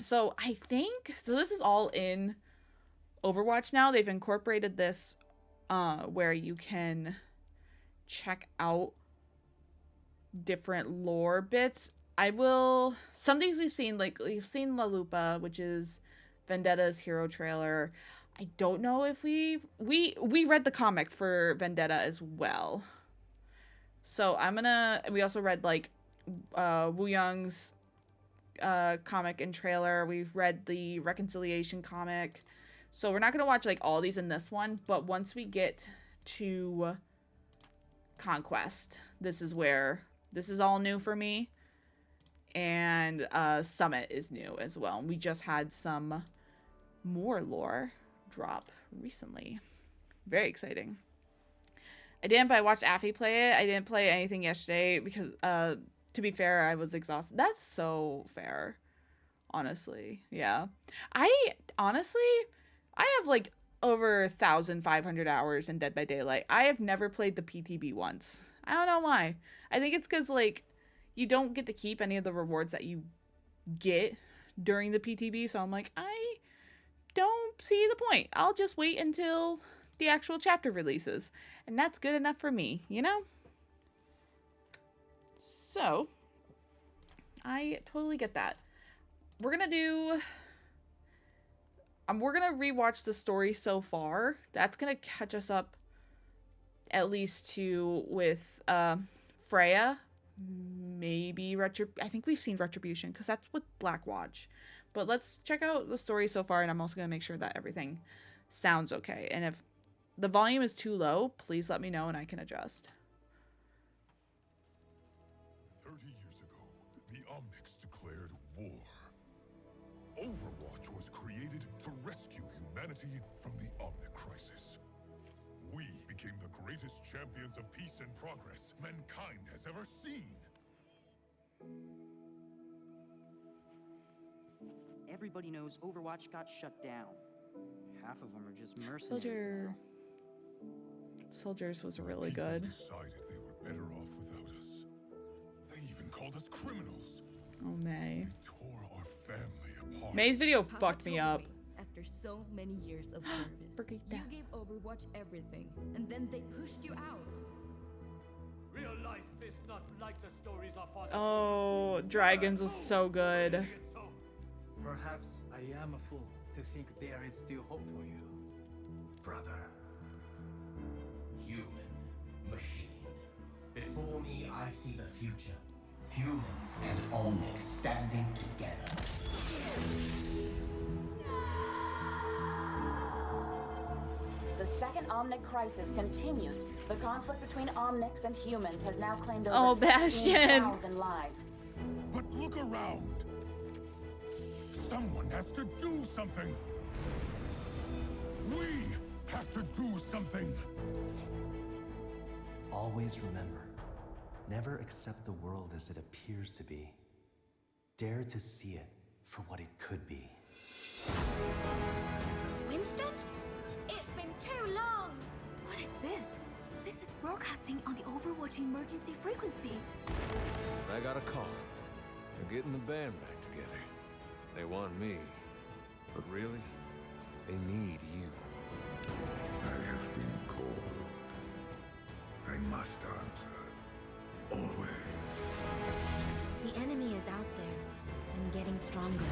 So I think, so this is all in Overwatch now. They've incorporated this where you can check out different lore bits. Some things we've seen, like we've seen La Lupa, which is Vendetta's hero trailer. I don't know if we read the comic for Vendetta as well. So we also read like Wu Young's comic and trailer. We've read the Reconciliation comic. So we're not going to watch like all these in this one, but once we get to Conquest, this is all new for me. And Summit is new as well. We just had some more lore drop recently. Very exciting. I watched Affy play it. I didn't play anything yesterday because to be fair, I was exhausted. That's so fair. Honestly. Yeah. I have like over 1,500 hours in Dead by Daylight. I have never played the PTB once. I don't know why. I think it's because like you don't get to keep any of the rewards that you get during the PTB. So I'm like, I don't see the point. I'll just wait until the actual chapter releases. And that's good enough for me, you know? So, I totally get that. We're gonna rewatch the story so far. That's gonna catch us up at least to with Freya. Maybe I think we've seen Retribution because that's with Blackwatch. But let's check out the story so far, and I'm also gonna make sure that everything sounds okay. And if the volume is too low, please let me know and I can adjust. 30 years ago, the Omnics declared war. Overwatch was created to rescue humanity from the Omnic crisis. We became the greatest champions of peace and progress mankind has ever seen. Everybody knows Overwatch got shut down. Half of them are just mercenaries now. Soldiers was really good. They decided they were better off without us. They even called us criminals. Oh, May. They tore our family apart. May's video fucked me up. After so many years of service, you gave Overwatch everything, and then they pushed you out. Real life is not like the stories our father. Oh, Dragons was so good. Perhaps I am a fool to think there is still hope for you, brother. Human, machine. Before me, I see the future. Humans and Omnics standing together. The second Omnic crisis continues. The conflict between Omnics and humans has now claimed Oh, over Bastion. 15,000 lives. But look around. Someone has to do something. We have to do something. Always remember, never accept the world as it appears to be. Dare to see it for what it could be. Winston? It's been too long! What is this? This is broadcasting on the Overwatch emergency frequency. I got a call. They're getting the band back together. They want me. But really, they need you. I have been called. I must answer. Always. The enemy is out there and getting stronger.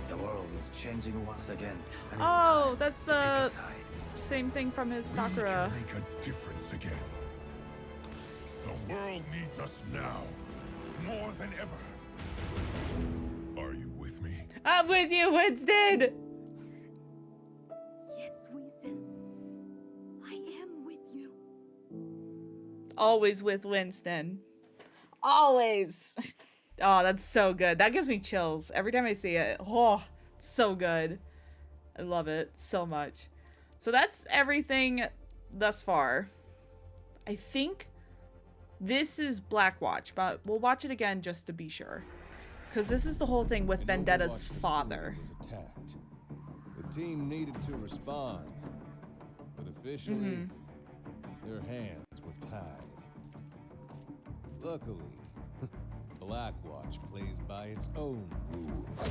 The world is changing once again. And Oh, that's the same thing from his Sakura. We can make a difference again. The world needs us now, more than ever. Are you with me? I'm with you, Winston! Yes, Winston. I am with you. Always with Winston. Always. Oh, that's so good. That gives me chills every time I see it. Oh, so good. I love it so much. So that's everything thus far. I think this is Blackwatch, but we'll watch it again just to be sure. Because this is the whole thing with Vendetta's father. Was attacked. The team needed to respond, but officially, their hands were tied. Luckily, the Blackwatch plays by its own rules.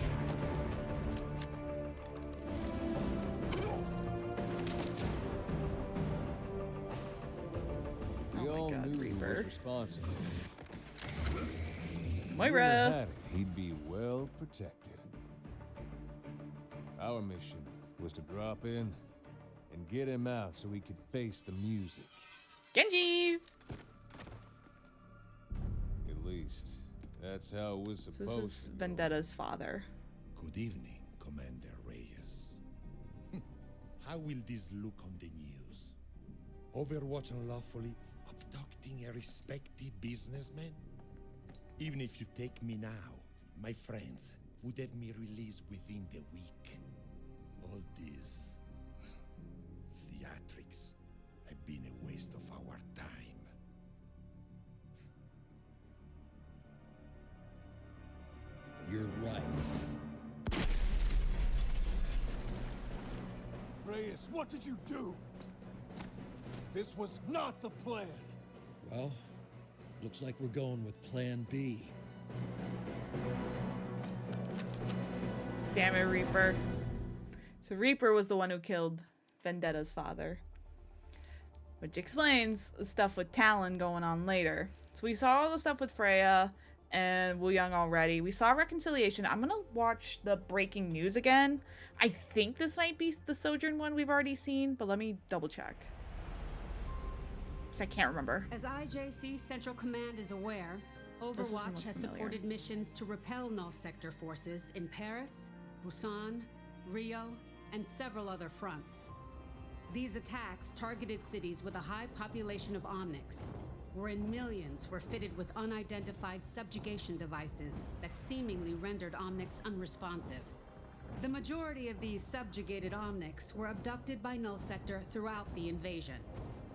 We all knew who was responsible. Moira! Rumor had it he'd be well protected. Our mission was to drop in and get him out so he could face the music. Genji! At least, that's how it was supposed to So this is Vendetta's father. Good evening, Commander Reyes. How will this look on the news? Overwatch unlawfully abducting a respected businessman? Even if you take me now, my friends would have me released within the week. All this theatrics have been a waste of our time. You're right. Reyes, what did you do? This was not the plan. Well, looks like we're going with Plan B. Damn it, Reaper. So Reaper was the one who killed Vendetta's father. Which explains the stuff with Talon going on later. So we saw all the stuff with Freya and Wu Young already. We saw Reconciliation. I'm gonna watch the breaking news again. I think this might be the Sojourn one we've already seen, but let me double check. Because I can't remember. As IJC Central Command is aware, Overwatch has supported missions to repel Null Sector forces in Paris, Busan, Rio, and several other fronts. These attacks targeted cities with a high population of Omnics, wherein millions were fitted with unidentified subjugation devices that seemingly rendered Omnics unresponsive. The majority of these subjugated Omnics were abducted by Null Sector throughout the invasion,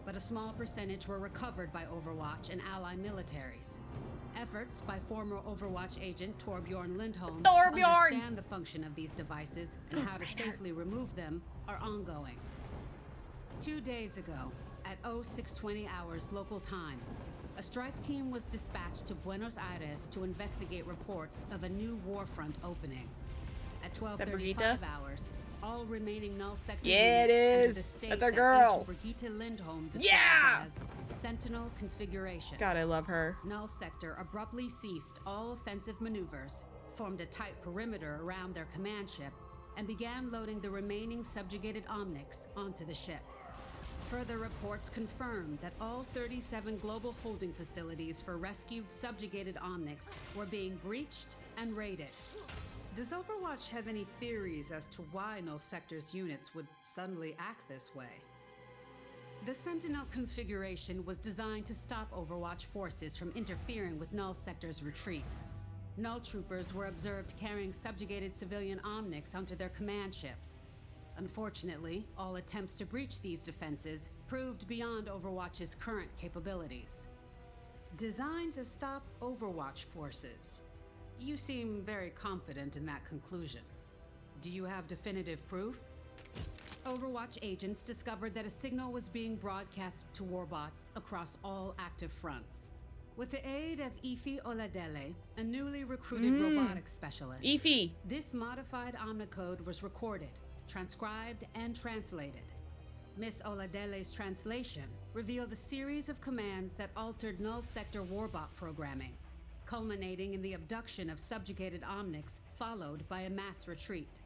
but a small percentage were recovered by Overwatch and ally militaries. Efforts by former Overwatch agent Torbjorn Lindholm to understand the function of these devices and how to safely remove them are ongoing. 2 days ago, at 0620 hours local time, a strike team was dispatched to Buenos Aires to investigate reports of a new war front opening. At 12:35 hours, all remaining Null Sector units entered the state That's our girl. Brigitte Lindholm described as Sentinel configuration. God, I love her. Null Sector abruptly ceased all offensive maneuvers, formed a tight perimeter around their command ship, and began loading the remaining subjugated Omnics onto the ship. Further reports confirmed that all 37 global holding facilities for rescued subjugated Omnics were being breached and raided. Does Overwatch have any theories as to why Null Sector's units would suddenly act this way? The Sentinel configuration was designed to stop Overwatch forces from interfering with Null Sector's retreat. Null troopers were observed carrying subjugated civilian Omnics onto their command ships. Unfortunately, all attempts to breach these defenses proved beyond Overwatch's current capabilities. Designed to stop Overwatch forces. You seem very confident in that conclusion. Do you have definitive proof? Overwatch agents discovered that a signal was being broadcast to warbots across all active fronts. With the aid of Ify Oladele, a newly recruited robotics specialist, this modified omnicode was recorded, transcribed, and translated. Miss Oladele's translation revealed a series of commands that altered Null Sector warbot programming, culminating in the abduction of subjugated Omnics, followed by a mass retreat.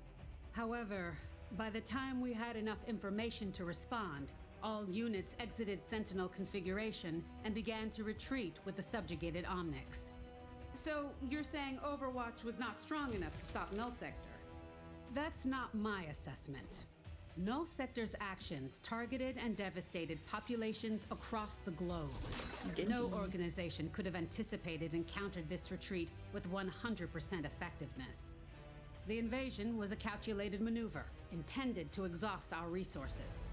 However, by the time we had enough information to respond, all units exited Sentinel configuration and began to retreat with the subjugated Omnics. So, you're saying Overwatch was not strong enough to stop Null Sector? That's not my assessment. Null Sector's actions targeted and devastated populations across the globe. No organization could have anticipated and countered this retreat with 100% effectiveness. The invasion was a calculated maneuver, intended to exhaust our resources.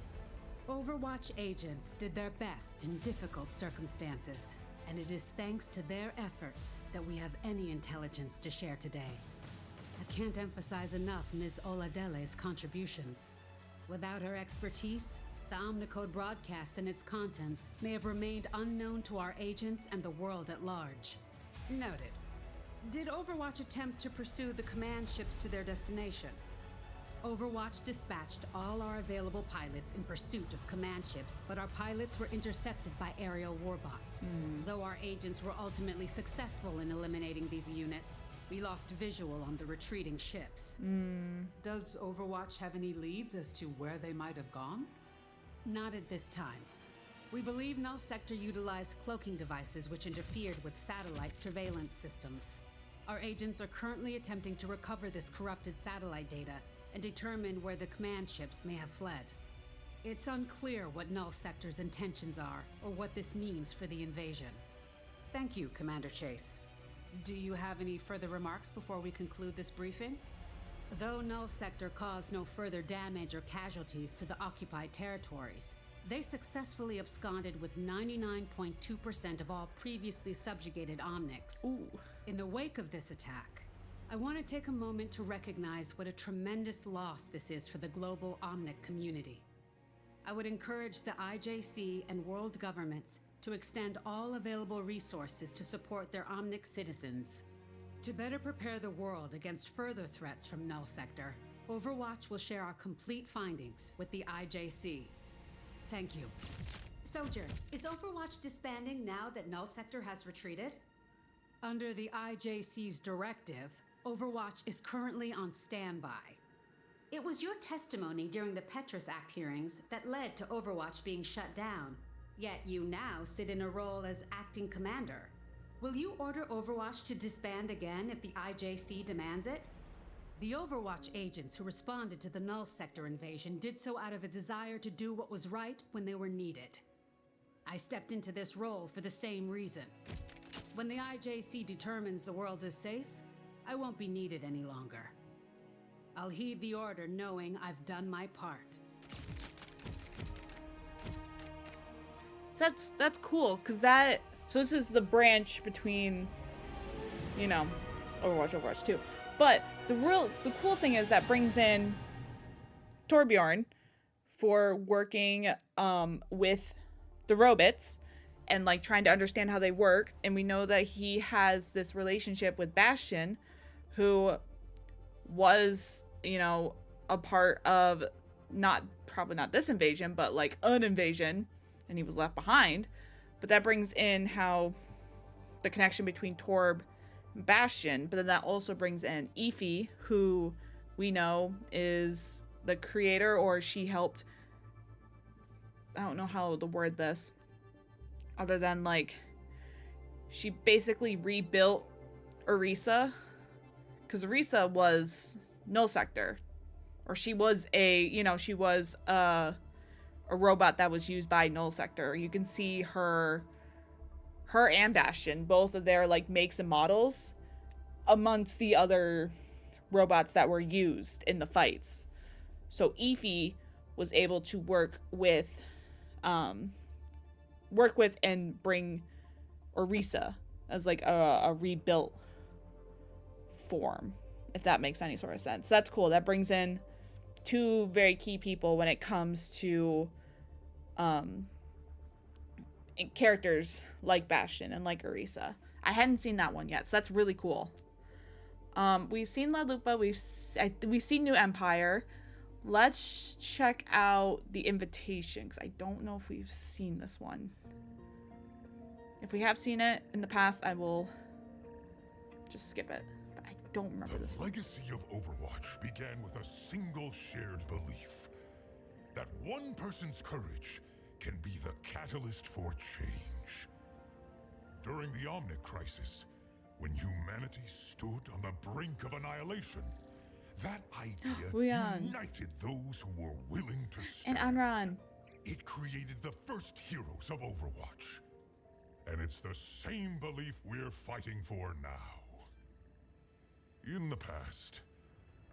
Overwatch agents did their best in difficult circumstances, and it is thanks to their efforts that we have any intelligence to share today. I can't emphasize enough Ms. Oladele's contributions. Without her expertise, the Omnicode broadcast and its contents may have remained unknown to our agents and the world at large. Noted. did Overwatch attempt to pursue the command ships to their destination? Overwatch dispatched all our available pilots in pursuit of command ships, but our pilots were intercepted by aerial warbots. Though our agents were ultimately successful in eliminating these units, we lost visual on the retreating ships. Does Overwatch have any leads as to where they might have gone? Not at this time. We believe Null Sector utilized cloaking devices which interfered with satellite surveillance systems. Our agents are currently attempting to recover this corrupted satellite data and determine where the command ships may have fled. It's unclear what Null Sector's intentions are or what this means for the invasion. Thank you, Commander Chase. Do you have any further remarks before we conclude this briefing? Though Null Sector caused no further damage or casualties to the occupied territories, they successfully absconded with 99.2% of all previously subjugated Omnics. In the wake of this attack, I want to take a moment to recognize what a tremendous loss this is for the global Omnic community. I would encourage the IJC and world governments to extend all available resources to support their Omnic citizens. To better prepare the world against further threats from Null Sector, Overwatch will share our complete findings with the IJC. Thank you. Soldier, is Overwatch disbanding now that Null Sector has retreated? Under the IJC's directive, Overwatch is currently on standby. It was your testimony during the Petrus Act hearings that led to Overwatch being shut down. Yet you now sit in a role as acting commander. Will you order Overwatch to disband again if the IJC demands it? The Overwatch agents who responded to the Null Sector invasion did so out of a desire to do what was right when they were needed. I stepped into this role for the same reason. When the IJC determines the world is safe, I won't be needed any longer. I'll heed the order knowing I've done my part. That's cool, because so this is the branch between, you know, Overwatch 2. But the cool thing is that brings in Torbjorn for working with the robots and like trying to understand how they work. And we know that he has this relationship with Bastion, who was, you know, a part of probably not this invasion, but like an invasion, and he was left behind. But that brings in how the connection between Torb and Bastion, but then that also brings in Aoife, who we know is the creator, or she helped, I don't know how to word this, other than like she basically rebuilt Orisa, because Orisa was Null Sector, or she was a robot that was used by Null Sector. You can see her and Bastion, both of their like makes and models, amongst the other robots that were used in the fights. So Aoife was able to work with and bring Orisa as like a rebuilt form, if that makes any sort of sense. So that's cool. That brings in two very key people when it comes to characters like Bastion and like Orisa. I hadn't seen that one yet, so that's really cool. We've seen La Lupa, we've seen New Empire. Let's check out the Invitation, because I don't know if we've seen this one. If we have seen it in the past, I will just skip it. But I don't remember this one. The legacy of Overwatch began with a single shared belief that one person's courage can be the catalyst for change. During the Omnic Crisis, when humanity stood on the brink of annihilation, that idea united those who were willing to stand. And Anran. It created the first heroes of Overwatch. And it's the same belief we're fighting for now. In the past,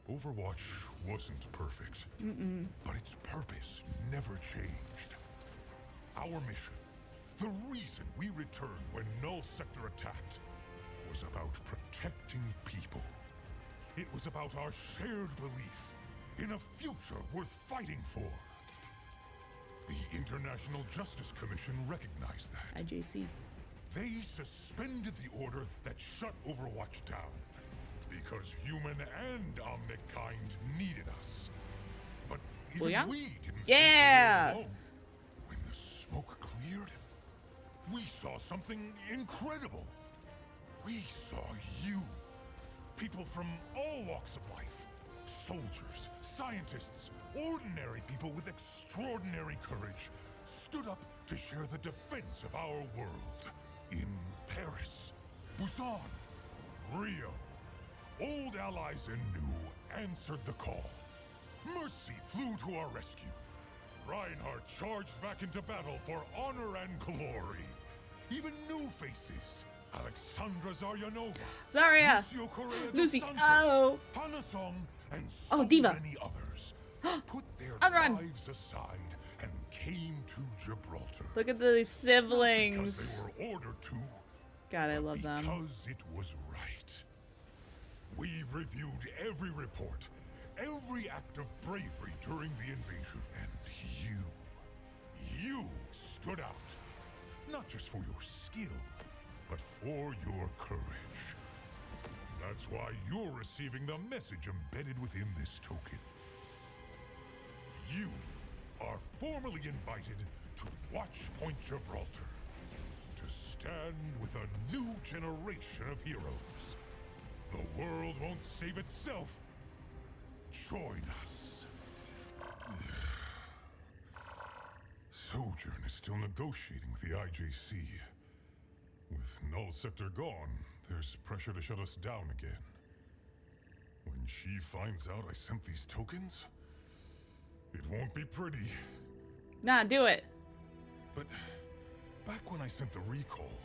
Overwatch wasn't perfect, but its purpose never changed. Our mission, the reason we returned when Null Sector attacked, was about protecting people. It was about our shared belief in a future worth fighting for. The International Justice Commission recognized that. IJC. They suspended the order that shut Overwatch down because human and Omnic-kind needed us. But even we didn't stay alone. When the smoke cleared, we saw something incredible. We saw you. People from all walks of life. Soldiers, scientists, ordinary people with extraordinary courage stood up to share the defense of our world. In Paris, Busan, Rio, old allies and new answered the call. Mercy flew to our rescue. Reinhardt charged back into battle for honor and glory. Even new faces. Alexandra Zaryanova, Zarya, Lucy, Hana Song, and so Diva. many others put their Anran. lives aside and came to Gibraltar. Look at the siblings. Because they were ordered to. God, I love them. Because it was right. We've reviewed every report, every act of bravery during the invasion, and you stood out. Not just for your skill, but for your courage. That's why you're receiving the message embedded within this token. You are formally invited to Watchpoint Gibraltar, to stand with a new generation of heroes. The world won't save itself. Join us. Sojourn is still negotiating with the IJC. With Null Sector gone, there's pressure to shut us down again. When she finds out I sent these tokens, it won't be pretty. Nah, do it. But back when I sent the recall,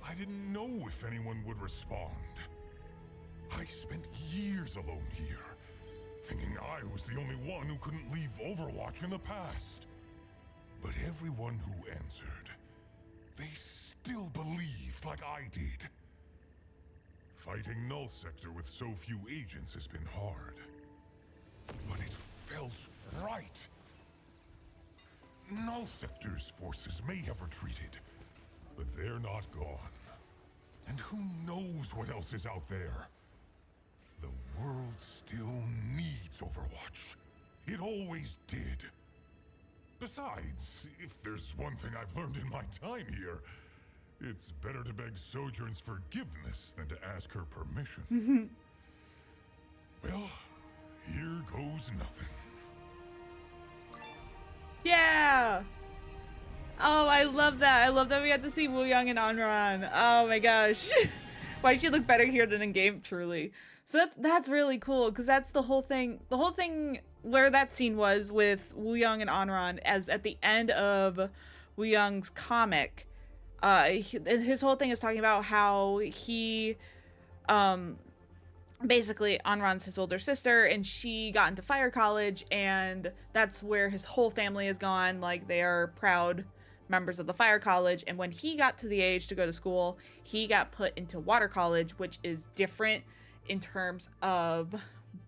I didn't know if anyone would respond. I spent years alone here, thinking I was the only one who couldn't leave Overwatch in the past. But everyone who answered, they still believed like I did. Fighting Null Sector with so few agents has been hard. But it felt right. Null Sector's forces may have retreated, but they're not gone. And who knows what else is out there? The world still needs Overwatch. It always did. Besides, if there's one thing I've learned in my time here, it's better to beg Sojourn's forgiveness than to ask her permission. Well, here goes nothing. Yeah! Oh, I love that. I love that we got to see Wooyoung and Anran. Oh my gosh. Why she look better here than in game, truly. So that's really cool, because that's the whole thing. The whole thing where that scene was with Wooyoung and Anran, as at the end of Wooyoung's comic, his whole thing is talking about how he, basically Anran's his older sister, and she got into fire college, and that's where his whole family is gone. Like, they are proud members of the fire college, and when he got to the age to go to school, he got put into water college, which is different in terms of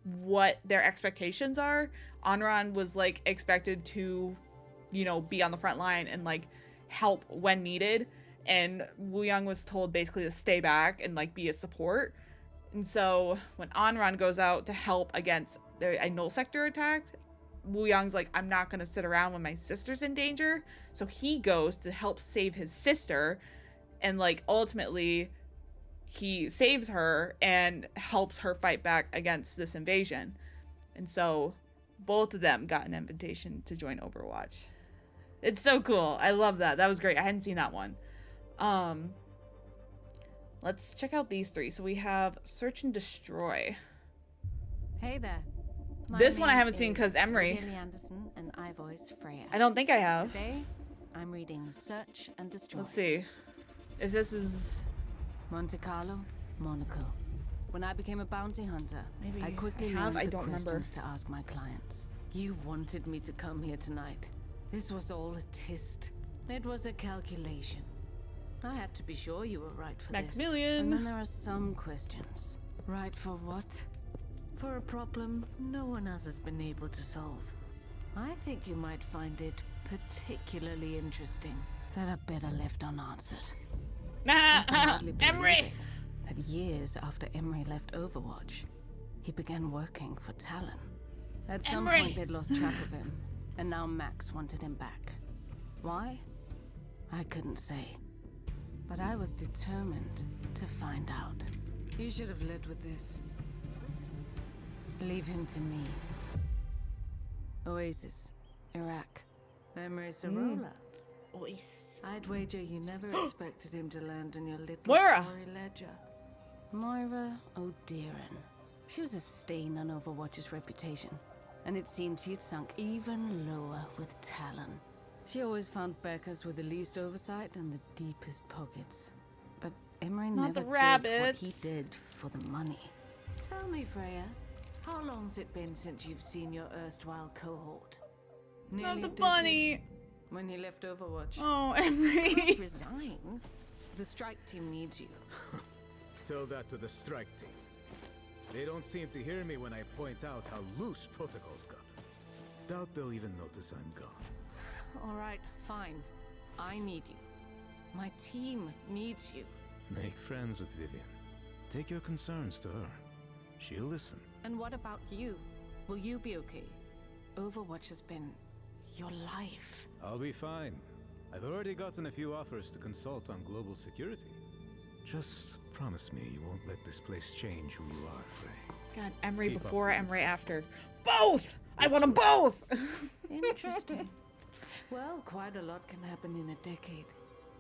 what their expectations are. Anran was like expected to, you know, be on the front line and like help when needed, and Wooyoung was told basically to stay back and like be a support. And so when Anran goes out to help against a Null Sector attack, Wooyoung's like, I'm not gonna sit around when my sister's in danger. So he goes to help save his sister, and like ultimately he saves her and helps her fight back against this invasion. And so both of them got an invitation to join Overwatch. It's so cool. I love that. That was great. I hadn't seen that one. Let's check out these three. So we have Search and Destroy. Hey there. This one I haven't seen because Emre. Anderson and I voice Freya. I don't think I have. Today, I'm reading Search and Destroy. Let's see if this is Monte Carlo, Monaco. When I became a bounty hunter, maybe I quickly have. learned I the don't remember questions to ask my clients. You wanted me to come here tonight. This was all a test. It was a calculation. I had to be sure you were right for Maximilian. And then there are some questions. Right for what? For a problem no one else has been able to solve. I think you might find it particularly interesting that are better left unanswered. Emre! That years after Emre left Overwatch, he began working for Talon. At some Emre! point they'd lost track of him, and now Max wanted him back. Why? I couldn't say. But I was determined to find out. You should have led with this. Leave him to me. Oasis, Iraq. Emre Sorolla. Oasis. I'd wager you never expected him to land on your little Moira! story ledger. Moira O'Dearin. She was a stain on Overwatch's reputation, and it seemed she'd sunk even lower with Talon. She always found Beckers with the least oversight and the deepest pockets. But Emre Not never the did rabbits. what he did for the money. Tell me, Freya, how long's it been since you've seen your erstwhile cohort? Not the a decade. bunny. When he left Overwatch. Oh, Emre. Resign? The strike team needs you. Tell that to the strike team. They don't seem to hear me when I point out how loose protocols got. Doubt they'll even notice I'm gone. All right, fine. I need you. My team needs you. Make friends with Vivian. Take your concerns to her. She'll listen. And what about you? Will you be okay? Overwatch has been your life. I'll be fine. I've already gotten a few offers to consult on global security. Just promise me you won't let this place change who you are, Frey. God, Emre Keep before, up. Emre after. Both! I want them both! Interesting. Well, quite a lot can happen in a decade.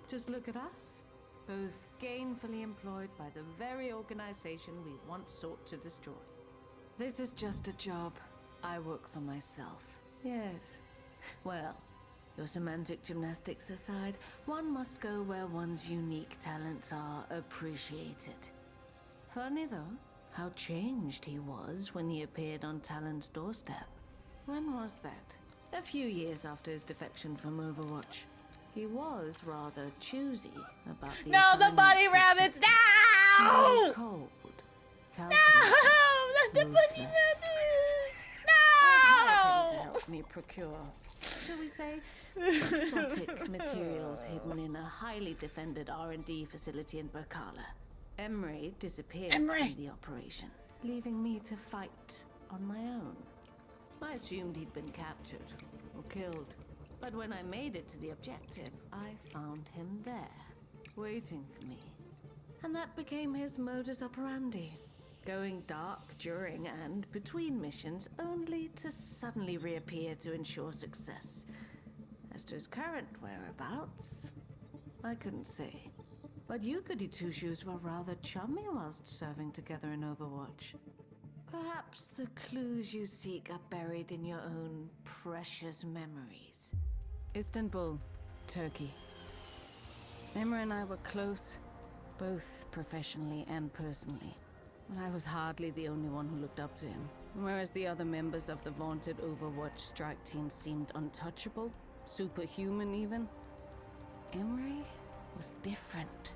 Just look at us. Both gainfully employed by the very organization we once sought to destroy. This is just a job. I work for myself. Yes. Well, your semantic gymnastics aside, one must go where one's unique talents are appreciated. Funny though, how changed he was when he appeared on Talon's doorstep. When was that? A few years after his defection from Overwatch. He was rather choosy about the No, the assignments bunny he rabbits! accepted. He No! was cold, No! calculating, Not the bunny ruthless. rabbits! I'd hired No! him to help me procure, shall we say, exotic materials hidden in a highly defended R&D facility in Burkala. Emre disappeared Emre! from the operation, leaving me to fight on my own. I assumed he'd been captured or killed, but when I made it to the objective, I found him there, waiting for me. And that became his modus operandi. Going dark during and between missions, only to suddenly reappear to ensure success. As to his current whereabouts, I couldn't say. But you goody two-shoes were rather chummy whilst serving together in Overwatch. Perhaps the clues you seek are buried in your own precious memories. Istanbul, Turkey. Emre and I were close, both professionally and personally. But I was hardly the only one who looked up to him. Whereas the other members of the vaunted Overwatch strike team seemed untouchable, superhuman even, Emre was different.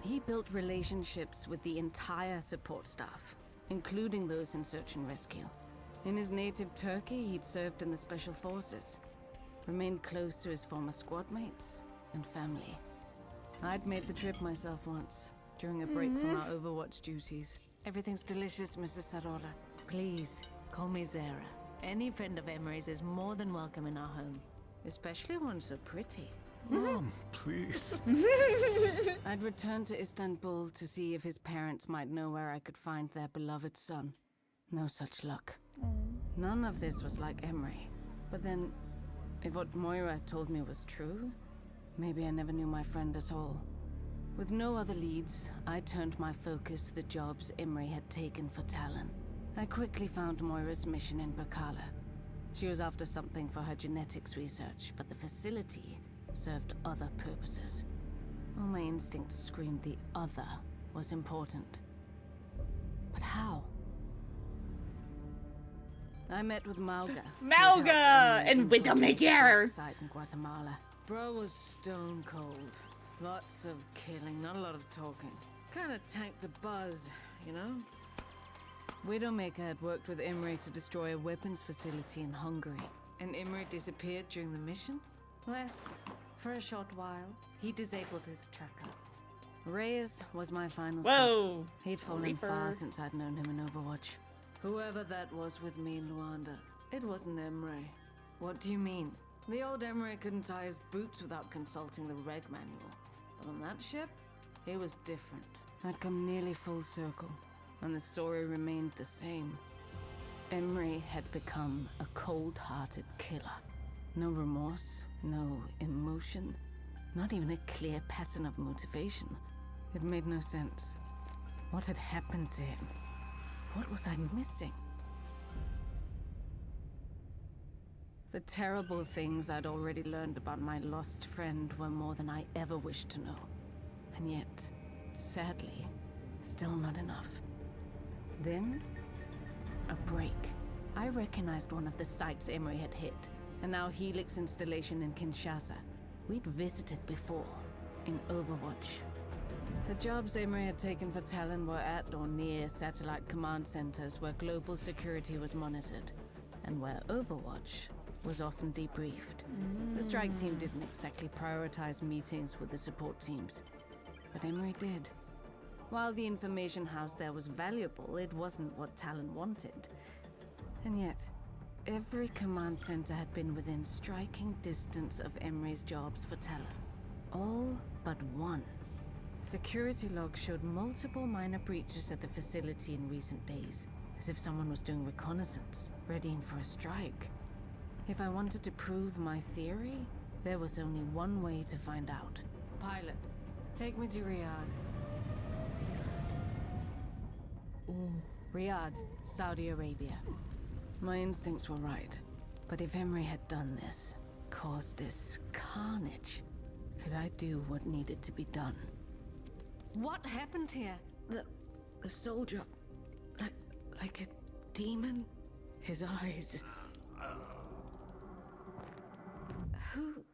He built relationships with the entire support staff, including those in search and rescue. In his native Turkey, he'd served in the special forces, remained close to his former squad mates and family. I'd made the trip myself once, during a break from our Overwatch duties. Everything's delicious, Mrs. Sorolla. Please, call me Zara. Any friend of Emre's is more than welcome in our home, especially one so pretty. Mom, please. I'd returned to Istanbul to see if his parents might know where I could find their beloved son. No such luck. None of this was like Emre. But then, if what Moira told me was true, maybe I never knew my friend at all. With no other leads, I turned my focus to the jobs Emre had taken for Talon. I quickly found Moira's mission in Burkala. She was after something for her genetics research, but the facility served other purposes. All my instincts screamed the other was important. But how? I met with Mauga. Mauga! And Widowmaker! Site in Guatemala. Bro was stone cold. Lots of killing, not a lot of talking. Kinda tanked the buzz, you know? Widowmaker had worked with Emre to destroy a weapons facility in Hungary. And Emre disappeared during the mission? Well, for a short while, he disabled his tracker. Reyes was my final Whoa! stop. He'd fallen Reaper. far since I'd known him in Overwatch. Whoever that was with me in Luanda, it wasn't Emre. What do you mean? The old Emre couldn't tie his boots without consulting the reg manual. But on that ship, he was different. I'd come nearly full circle, and the story remained the same. Emre had become a cold-hearted killer. No remorse, no emotion, not even a clear pattern of motivation. It made no sense. What had happened to him? What was I missing? The terrible things I'd already learned about my lost friend were more than I ever wished to know. And yet, sadly, still not enough. Then, a break. I recognized one of the sites Emre had hit, and now Helix installation in Kinshasa. We'd visited before, in Overwatch. The jobs Emre had taken for Talon were at or near satellite command centers where global security was monitored, and where Overwatch was often debriefed. The strike team didn't exactly prioritize meetings with the support teams, but Emre did. While the information housed there was valuable, it wasn't what Talon wanted. And yet, every command center had been within striking distance of Emre's jobs for Talon. All but one. Security logs showed multiple minor breaches at the facility in recent days, as if someone was doing reconnaissance, readying for a strike. If I wanted to prove my theory, there was only one way to find out. Pilot, take me to Riyadh. Riyadh, Saudi Arabia. My instincts were right, but if Emre had done this, caused this carnage, could I do what needed to be done? What happened here? The soldier, like a demon? His eyes. Who?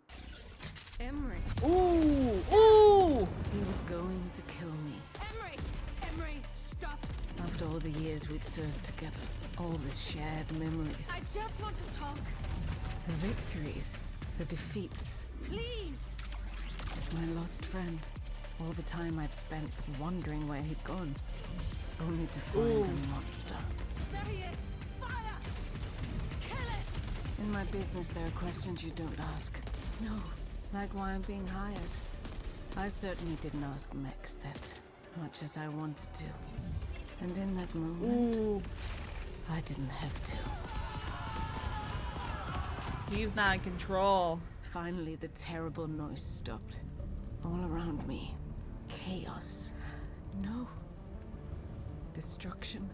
Emre. Ooh! Ooh! He was going to kill me. Emre, stop. After all the years we'd served together, all the shared memories. I just want to talk. The victories, the defeats. Please. My lost friend. All the time I'd spent wondering where he'd gone, only to find a monster. There he is. Fire! Kill it! In my business, there are questions you don't ask. No. Like why I'm being hired. I certainly didn't ask Mex that, much as I wanted to. And in that moment, I didn't have to. He's not in control. Finally, the terrible noise stopped. All around me, chaos. No. Destruction.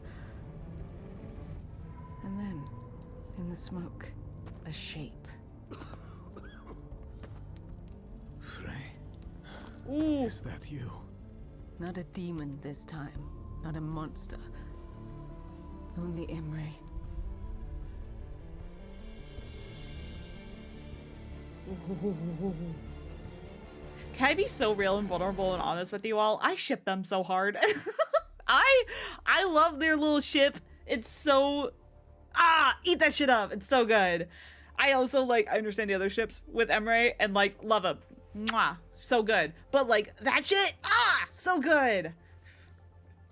And then, in the smoke, a shape. Frey. Ooh. Is that you? Not a demon this time. Not a monster. Only Emre. Can I be so real and vulnerable and honest with you all? I ship them so hard. I love their little ship. It's so eat that shit up. It's so good. I also like I understand the other ships with Emre and like love him. Mwah. So good. But like that shit, so good.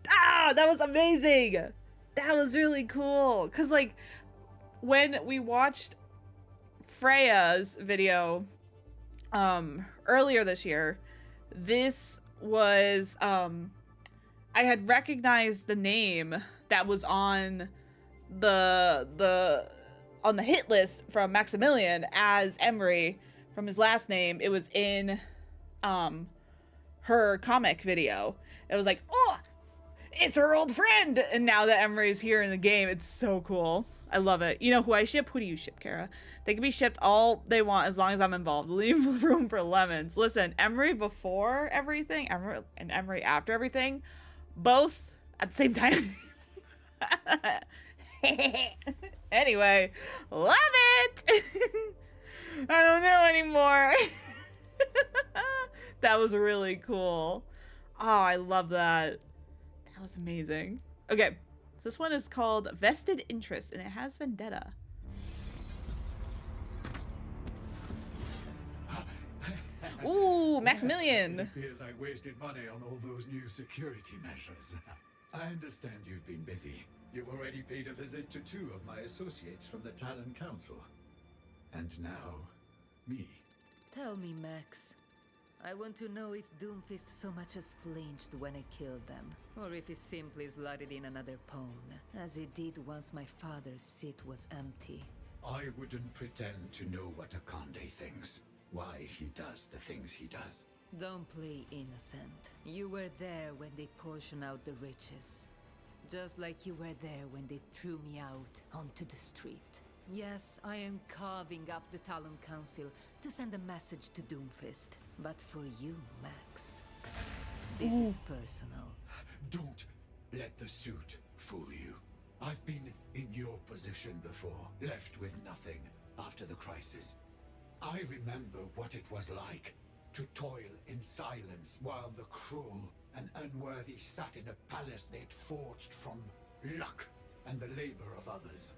That was amazing. That was really cool. Cause like when we watched Freya's video earlier this year, this was I had recognized the name that was on the hit list from Maximilian as Emre from his last name. It was in her comic video. It was like, oh, it's her old friend. And now that Emre is here in the game, it's so cool. I love it. You know who I ship? Who do you ship, Kara? They can be shipped all they want as long as I'm involved. Leave room for lemons. Listen, Emre before everything, and Emre after everything, both at the same time. Anyway, love it. I don't know anymore. That was really cool. Oh, I love that. That was amazing. Okay, this one is called Vested Interest, and it has Ooh, Maximilian. It appears I wasted money on all those new security measures. I understand you've been busy. You've already paid a visit to 2 of my associates from the Talon Council. And now, me. Tell me, Max. I want to know if Doomfist so much as flinched when I killed them, or if he simply slotted in another pawn, as he did once my father's seat was empty. I wouldn't pretend to know what Akande thinks. Why he does the things he does. Don't play innocent. You were there when they portioned out the riches. Just like you were there when they threw me out onto the street. Yes, I am carving up the Talon Council to send a message to Doomfist. But for you, Max, this is personal. Don't let the suit fool you. I've been in your position before, left with nothing after the crisis. I remember what it was like to toil in silence while the cruel and unworthy sat in a palace they'd forged from luck and the labor of others.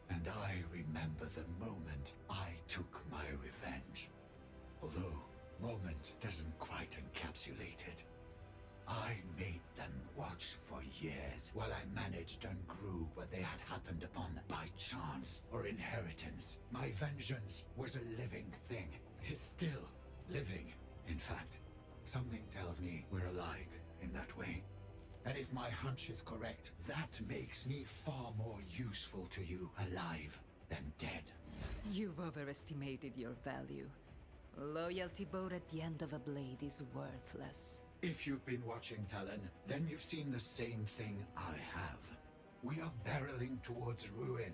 And I remember the moment I took my revenge. Although moment doesn't quite encapsulate it. I made them watch for years while I managed and grew what they had happened upon by chance or inheritance. My vengeance was a living thing. Is still living. In fact, something tells me we're alike in that way. And if my hunch is correct, that makes me far more useful to you alive than dead. You've overestimated your value. Loyalty boat at the end of a blade is worthless. If you've been watching Talon, then you've seen the same thing I have. We are barreling towards ruin.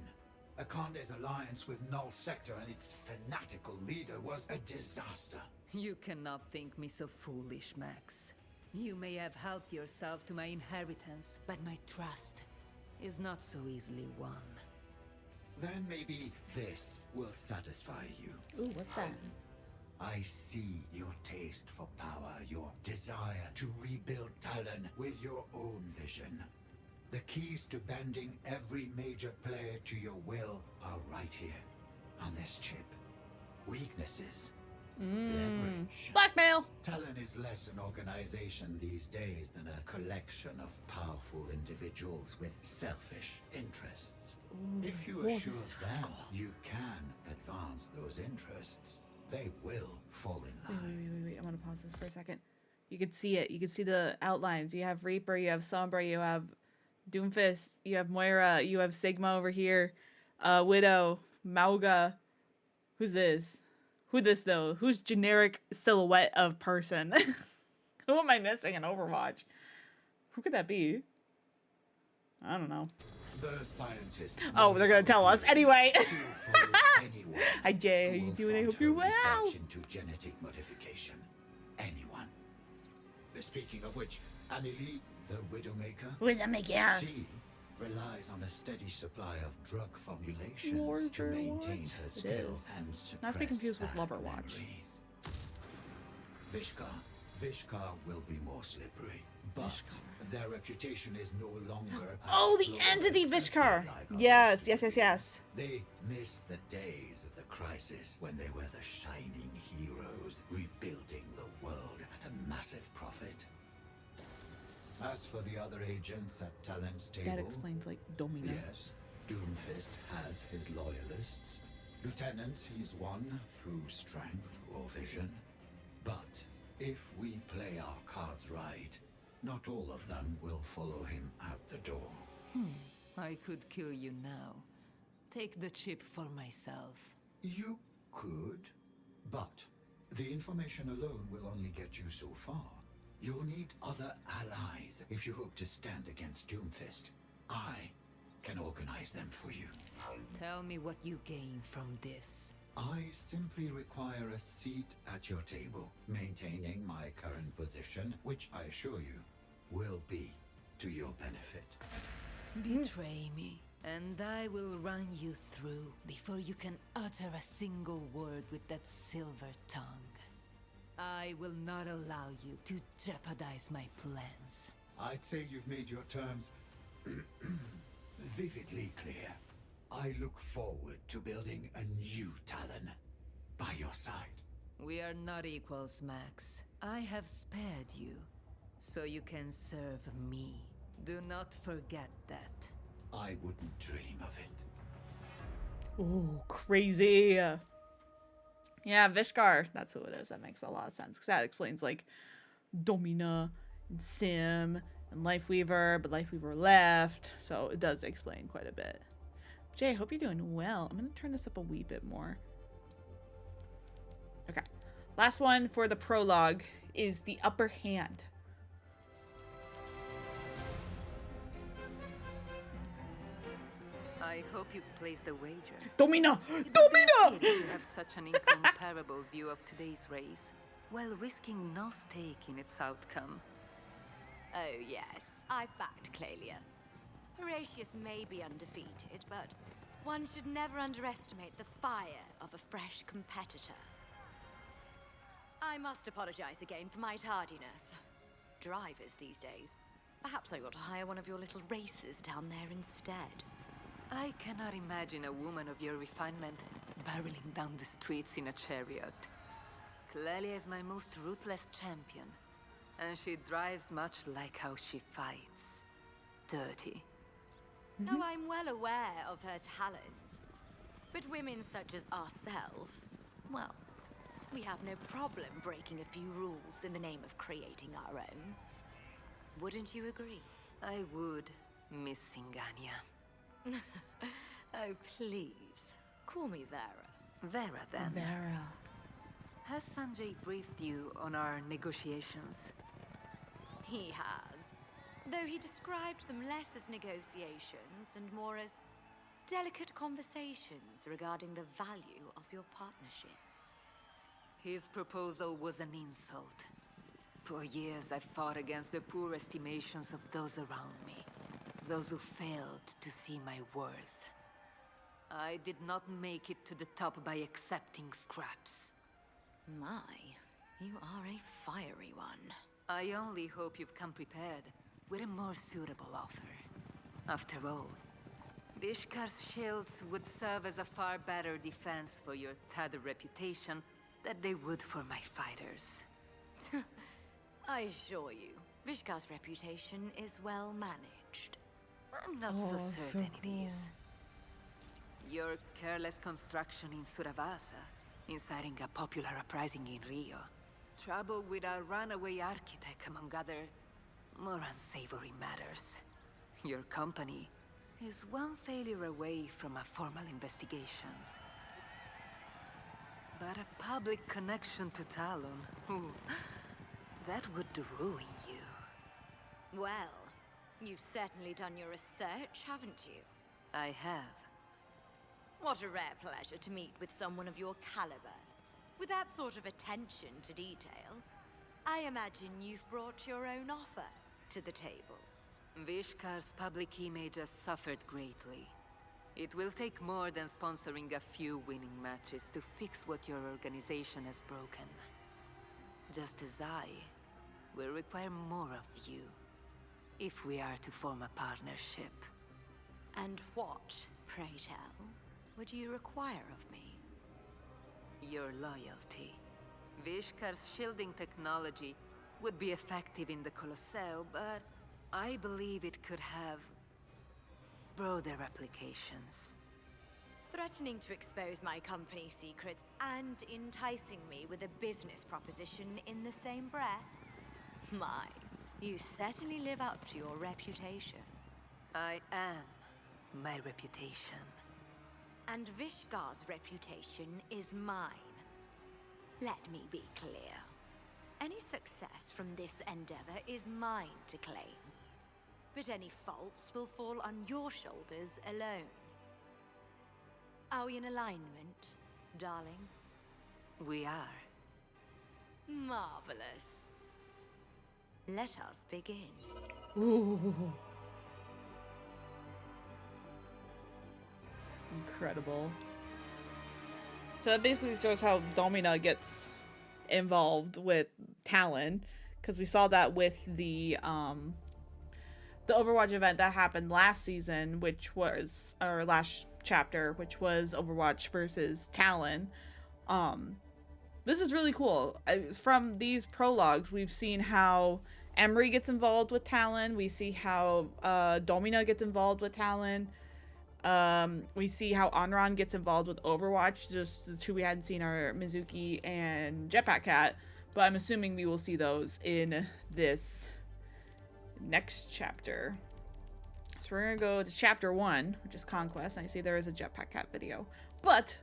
Akande's alliance with Null Sector and its fanatical leader was a disaster. You cannot think me so foolish, Max. You may have helped yourself to my inheritance, but my trust is not so easily won. Then maybe this will satisfy you. Ooh, what's that? I see your taste for power, your desire to rebuild Talon with your own vision. The keys to bending every major player to your will are right here, on this chip. Weaknesses. Leverage. Blackmail! Talon is less an organization these days than a collection of powerful individuals with selfish interests. If you assure them you can advance those interests, they will fall in line. Wait. I want to pause this for a second. You can see it. You can see the outlines. You have Reaper, you have Sombra, you have Doomfist, you have Moira, you have Sigma over here, Widow, Mauga. Who's this? Who this though? Who's generic silhouette of person? Who am I missing in Overwatch? Who could that be? I don't know. The scientists. Oh, they're gonna tell us anyway. Hi Jay, how you doing? I hope you're well. Into genetic modification. Anyone. Speaking of which, Amelie, the Widowmaker. She relies on a steady supply of drug formulations to maintain her skill and suppress not to be confused with Loverwatch. Vishkar will be more slippery, but their reputation is no longer. Oh, the entity Vishkar. Yes. They miss the days of the crisis when they were the shining heroes, rebuilding the world at a massive profit. As for the other agents at Talon's table, that explains like Domina. Yes, Doomfist has his loyalists. Lieutenants he's won through strength or vision. But if we play our cards right, not all of them will follow him out the door. I could kill you now. Take the chip for myself. You could, but the information alone will only get you so far. You'll need other allies if you hope to stand against Doomfist. I can organize them for you. Tell me what you gain from this. I simply require a seat at your table, maintaining my current position, which I assure you will be to your benefit. Betray me, and I will run you through before you can utter a single word with that silver tongue. I will not allow you to jeopardize my plans. I'd say you've made your terms vividly clear. I look forward to building a new Talon by your side. We are not equals, Max. I have spared you, so you can serve me. Do not forget that. I wouldn't dream of it. Ooh, crazy. Yeah, Vishkar. That's who it is. That makes a lot of sense. Because that explains, like, Domina and Sim and Lifeweaver, but Lifeweaver left. So it does explain quite a bit. Jay, I hope you're doing well. I'm going to turn this up a wee bit more. Okay. Last one for the prologue is the upper hand. I hope you placed a wager. Domina! Domina! You have such an incomparable view of today's race, while risking no stake in its outcome. Oh yes, I've backed Clelia. Horatius may be undefeated, but one should never underestimate the fire of a fresh competitor. I must apologize again for my tardiness. Drivers these days. Perhaps I ought to hire one of your little racers down there instead. I cannot imagine a woman of your refinement barreling down the streets in a chariot. Clelia is my most ruthless champion, and she drives much like how she fights. Dirty. Oh, I'm well aware of her talents. But women such as ourselves, well, we have no problem breaking a few rules in the name of creating our own. Wouldn't you agree? I would, Miss Singania. Oh, please. Call me Vera. Vera, then. Vera. Has Sanjay briefed you on our negotiations? He has. Though he described them less as negotiations and more as delicate conversations regarding the value of your partnership. His proposal was an insult. For years I've fought against the poor estimations of those around me. Those who failed to see my worth. I did not make it to the top by accepting scraps. My, you are a fiery one. I only hope you've come prepared with a more suitable offer. After all, Vishkar's shields would serve as a far better defense for your tattered reputation than they would for my fighters. I assure you, Vishkar's reputation is well managed. I'm not so certain it is. Your careless construction in Suravasa, inciting a popular uprising in Rio, trouble with a runaway architect, among other more unsavory matters. Your company is one failure away from a formal investigation. But a public connection to Talon, ooh, that would ruin you. Well, you've certainly done your research, haven't you? I have. What a rare pleasure to meet with someone of your caliber. With that sort of attention to detail, I imagine you've brought your own offer to the table. Vishkar's public image has suffered greatly. It will take more than sponsoring a few winning matches to fix what your organization has broken. Just as I will require more of you, if we are to form a partnership. And what, pray tell, would you require of me? Your loyalty. Vishkar's shielding technology would be effective in the Colosseo, but I believe it could have broader applications. Threatening to expose my company secrets and enticing me with a business proposition in the same breath? My, you certainly live up to your reputation. I am my reputation. And Vishkar's reputation is mine. Let me be clear. Any success from this endeavor is mine to claim. But any faults will fall on your shoulders alone. Are we in alignment, darling? We are. Marvelous. Let us begin. Ooh. Incredible. So that basically shows how Domina gets involved with Talon, because we saw that with the Overwatch event that happened last season, which was, or last chapter, which was Overwatch versus Talon. this is really cool. From these prologues, we've seen how Emre gets involved with Talon. We see how Domina gets involved with Talon. We see how Anran gets involved with Overwatch. Just the two we hadn't seen are Mizuki and Jetpack Cat. But I'm assuming we will see those in this next chapter. So we're going to go to chapter 1, which is Conquest. And I see there is a Jetpack Cat video. But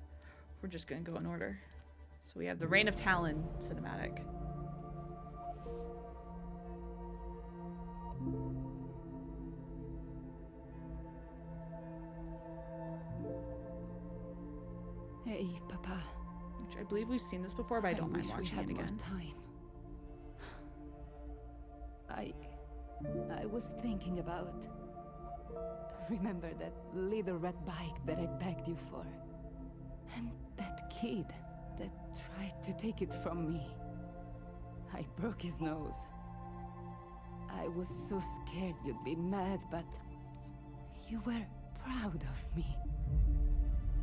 we're just going to go in order. So we have the Reign of Talon cinematic. Hey, Papa. Which I believe we've seen this before, but I don't mind watching it again. I was thinking about... Remember that little red bike that I begged you for? And that kid that tried to take it from me. I broke his nose. I was so scared you'd be mad, but you were proud of me.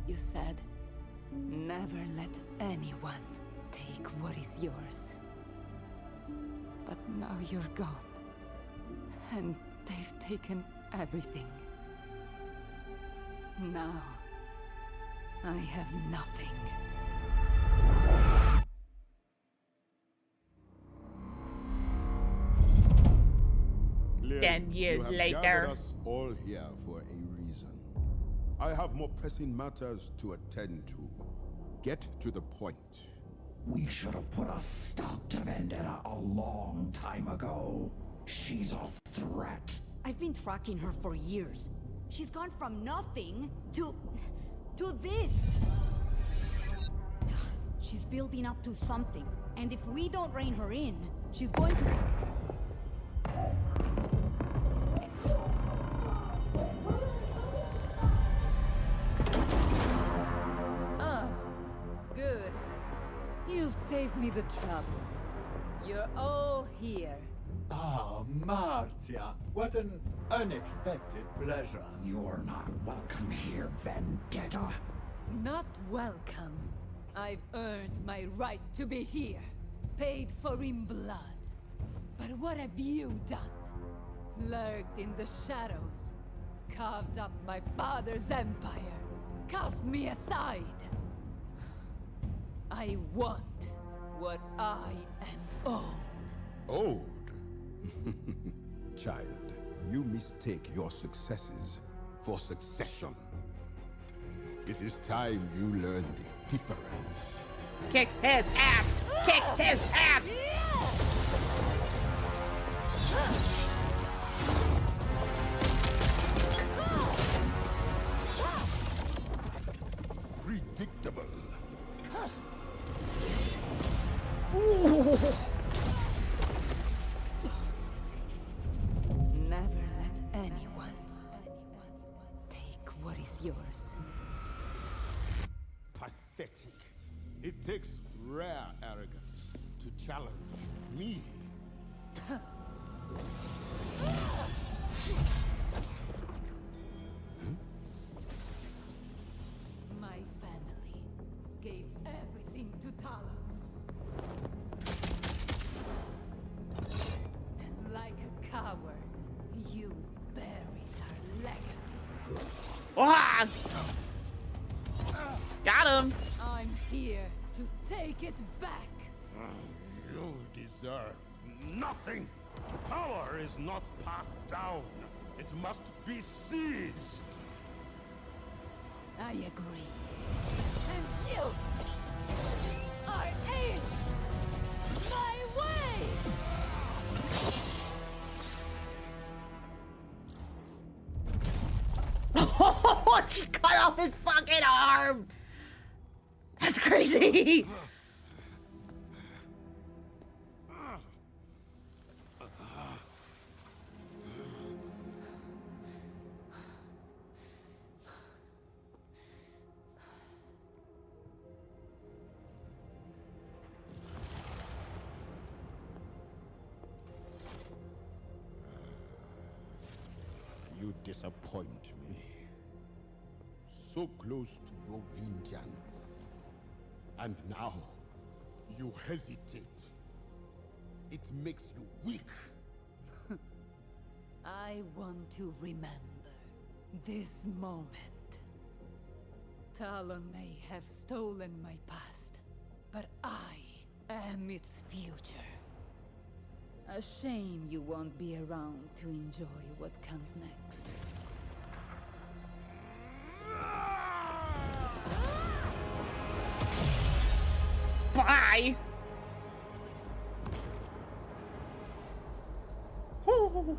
You said, never let anyone take what is yours. But now you're gone, and they've taken everything. Now, I have nothing. 10 years you later. have gathered us all here for a reason. I have more pressing matters to attend to. Get to the point. We should have put a stop to Vendetta a long time ago. She's a threat. I've been tracking her for years. She's gone from nothing to this. She's building up to something, and if we don't rein her in, she's going to... Ah, good. You've saved me the trouble. You're all here. Ah, Martia. What an unexpected pleasure. You're not welcome here, Vendetta. Not welcome. I've earned my right to be here. Paid for in blood. But what have you done? Lurked in the shadows. Carved up my father's empire. Cast me aside. I want what I am owed. Owed? Child, you mistake your successes for succession. It is time you learn the difference. Kick his ass! Kick his ass! Predictable. Never let anyone take what is yours. Pathetic. It takes rare arrogance to challenge me. My family gave everything to Talon. And like a coward, you buried our legacy. Ah! Got him! I'm here to take it back. You deserve nothing. Power is not passed down. It must be seized. I agree. And you are in my way! She cut off his fucking arm! That's crazy! You disappoint me. So close to your vengeance. And now, You hesitate. It makes you weak. I want to remember this moment. Talon may have stolen my past, but I am its future. A shame you won't be around to enjoy what comes next. Bye! Ooh.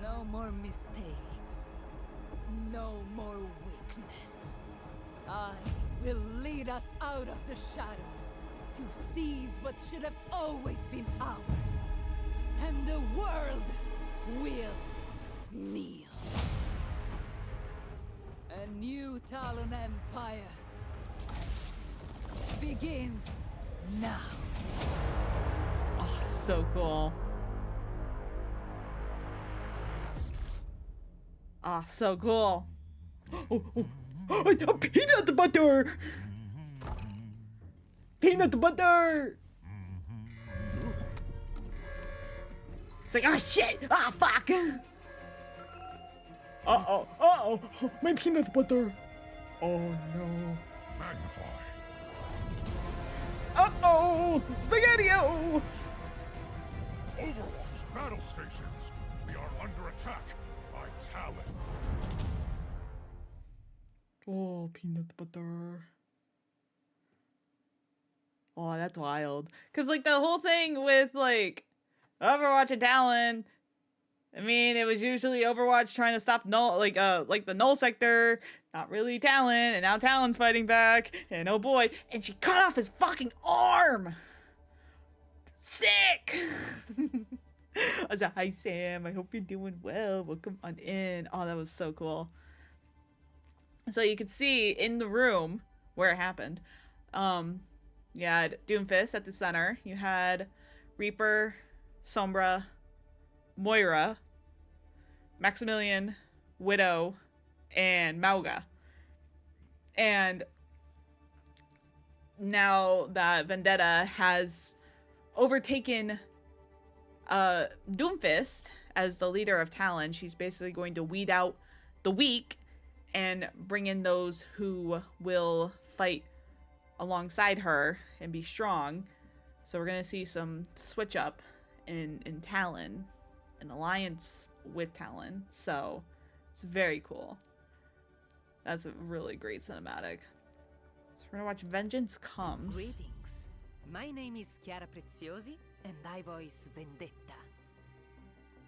No more mistakes. No more weakness. I will lead us out of the shadows to seize what should have always been ours. And the world will kneel. A new Talon Empire begins now. Oh, so cool. Ah, so cool. Oh, peanut butter! Peanut butter! It's like, oh shit! Ah, fuck! Uh-oh, uh-oh! My peanut butter! Oh no. Magnify. Uh-oh! Spaghetti-o! Overwatch battle stations. We are under attack by Talon. Oh, peanut butter. Oh, that's wild. Cause like the whole thing with like Overwatch and Talon, I mean, it was usually Overwatch trying to stop Null, like the Null sector, not really Talon, and now Talon's fighting back, and oh boy, and she cut off his fucking arm! Sick! I was like, hi Sam, I hope you're doing well, welcome on in. Oh, that was so cool. So you could see in the room where it happened, you had Doomfist at the center, you had Reaper, Sombra, Moira, Maximilian, Widow, and Mauga. And now that Vendetta has overtaken Doomfist as the leader of Talon, she's basically going to weed out the weak and bring in those who will fight alongside her and be strong. So we're going to see some switch up in Talon, an alliance with Talon. So it's very cool. That's a really great cinematic. So we're going to watch Vengeance Comes. Greetings. My name is Chiara Preziosi, and I voice Vendetta.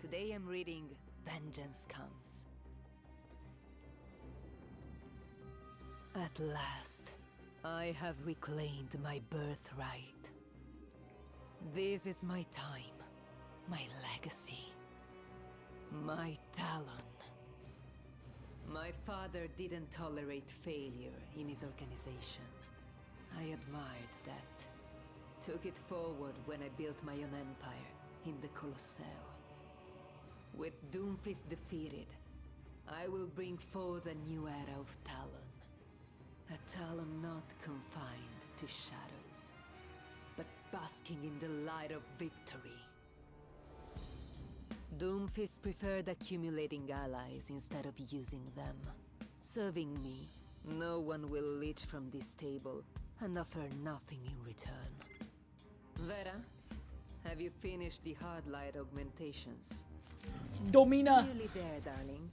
Today I'm reading Vengeance Comes. At last, I have reclaimed my birthright. This is my time, my legacy, my Talon. My father didn't tolerate failure in his organization. I admired that. Took it forward when I built my own empire in the Colosseo. With Doomfist defeated, I will bring forth a new era of Talon. A Talon not confined to shadows, but basking in the light of victory. Doomfist preferred accumulating allies instead of using them. Serving me, no one will leech from this table and offer nothing in return. Vera, have you finished the hard light augmentations? Domina! Nearly there, darling.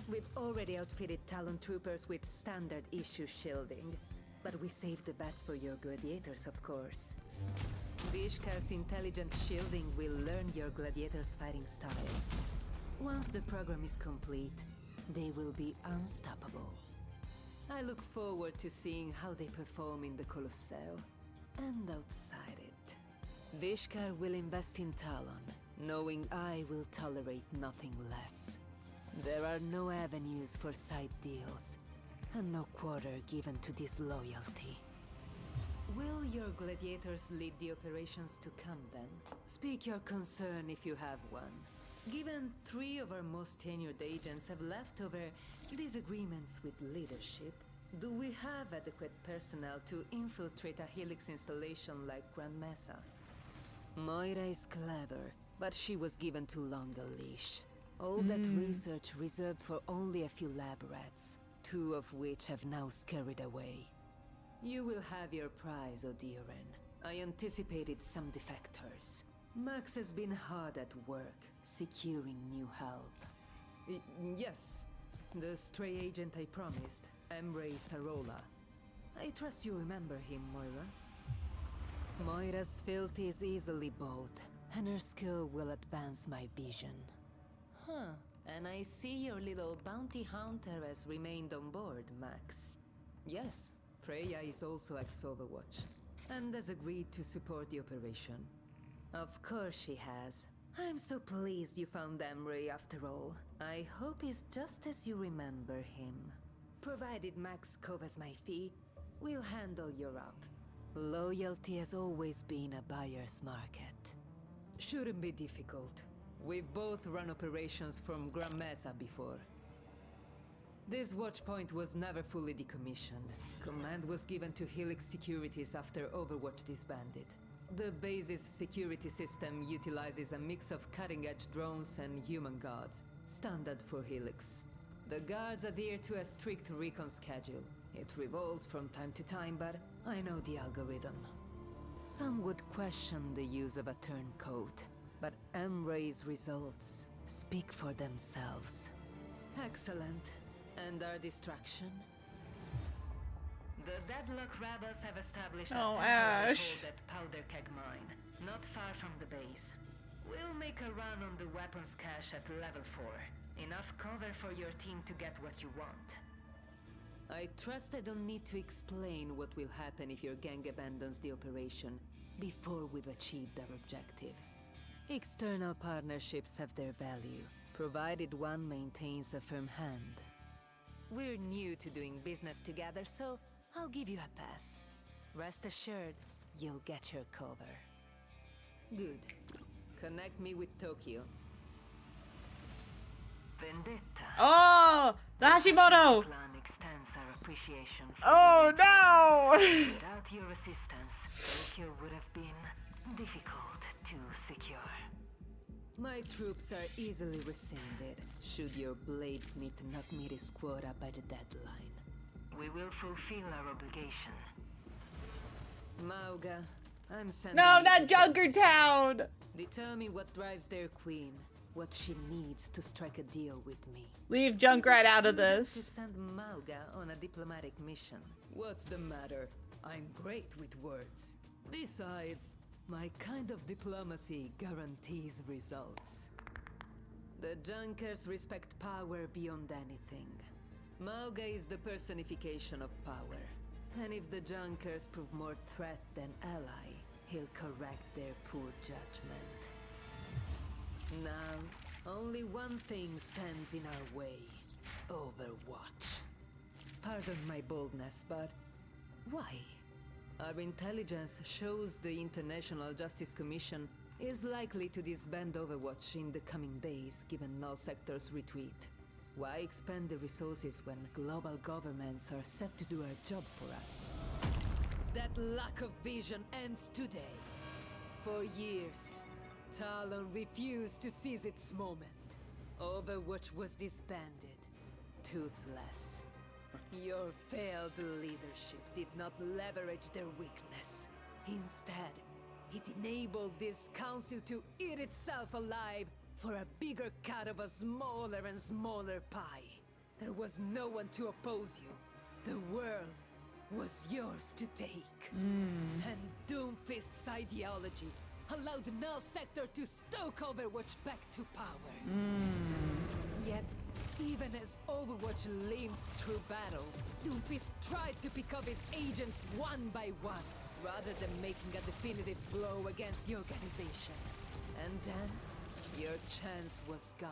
We've already outfitted Talon troopers with standard issue shielding, but we saved the best for your gladiators, of course. Vishkar's intelligent shielding will learn your gladiators' fighting styles. Once the program is complete, they will be unstoppable. I look forward to seeing how they perform in the Colosseo and outside it. Vishkar will invest in Talon, knowing I will tolerate nothing less. There are no avenues for side deals, and no quarter given to disloyalty. Will your gladiators lead the operations to come then? Speak your concern if you have one. Given 3 of our most tenured agents have left over disagreements with leadership, do we have adequate personnel to infiltrate a Helix installation like Grand Mesa? Moira is clever, but she was given too long a leash. All that research reserved for only a few lab rats, 2 of which have now scurried away. You will have your prize, Odiren. I anticipated some defectors. Max has been hard at work, securing new help. Yes, the stray agent I promised, Emre Sarola. I trust you remember him, Moira. Moira's filth is easily bought, and her skill will advance my vision. Huh, and I see your little bounty hunter has remained on board, Max. Yes, Freya is also ex-Overwatch, and has agreed to support the operation. Of course she has. I'm so pleased you found Emre after all. I hope he's just as you remember him. Provided Max covers my fee, we'll handle Europe. Loyalty has always been a buyer's market. Shouldn't be difficult. We've both run operations from Grand Mesa before. This watchpoint was never fully decommissioned. Command was given to Helix Securities after Overwatch disbanded. The base's security system utilizes a mix of cutting-edge drones and human guards, standard for Helix. The guards adhere to a strict recon schedule. It revolves from time to time, but I know the algorithm. Some would question the use of a turncoat, but Emre's results speak for themselves. Excellent. And our distraction? The Deadlock rebels have established a Ash. at Powder Keg Mine, not far from the base. We'll make a run on the weapons cache at level 4. Enough cover for your team to get what you want. I trust I don't need to explain what will happen if your gang abandons the operation before we've achieved our objective. External partnerships have their value, provided one maintains a firm hand. We're new to doing business together, so I'll give you a pass. Rest assured, you'll get your cover. Good. Connect me with Tokyo. Vendetta. Oh! The Hashimoto! Plan extends our appreciation for Oh no! Without your assistance, Tokyo would have been difficult to secure. My troops are easily rescinded, should your bladesmith not meet his quota by the deadline. We will fulfill our obligation. Mauga, I'm sending No, you not to Junkertown! Determine what drives their queen, what she needs to strike a deal with me. Leave Junkrat out of To this. send Mauga on a diplomatic mission. What's the matter? I'm great with words. Besides, my kind of diplomacy guarantees results. The Junkers respect power beyond anything. Mauga is the personification of power. And if the Junkers prove more threat than ally, he'll correct their poor judgment. Now, only one thing stands in our way. Overwatch. Pardon my boldness, but why? Our intelligence shows the International Justice Commission is likely to disband Overwatch in the coming days, given Null Sector's retreat. Why expend the resources when global governments are set to do our job for us? That lack of vision ends today. For years, Talon refused to seize its moment. Overwatch was disbanded, toothless. Your failed leadership did not leverage their weakness. Instead, it enabled this council to eat itself alive for a bigger cut of a smaller and smaller pie. There was no one to oppose you. The world was yours to take. And Doomfist's ideology allowed Null Sector to stoke Overwatch back to power. Yet, even as Overwatch limped through battle, Doomfist tried to pick up its agents one by one, rather than making a definitive blow against the organization. And then, your chance was gone.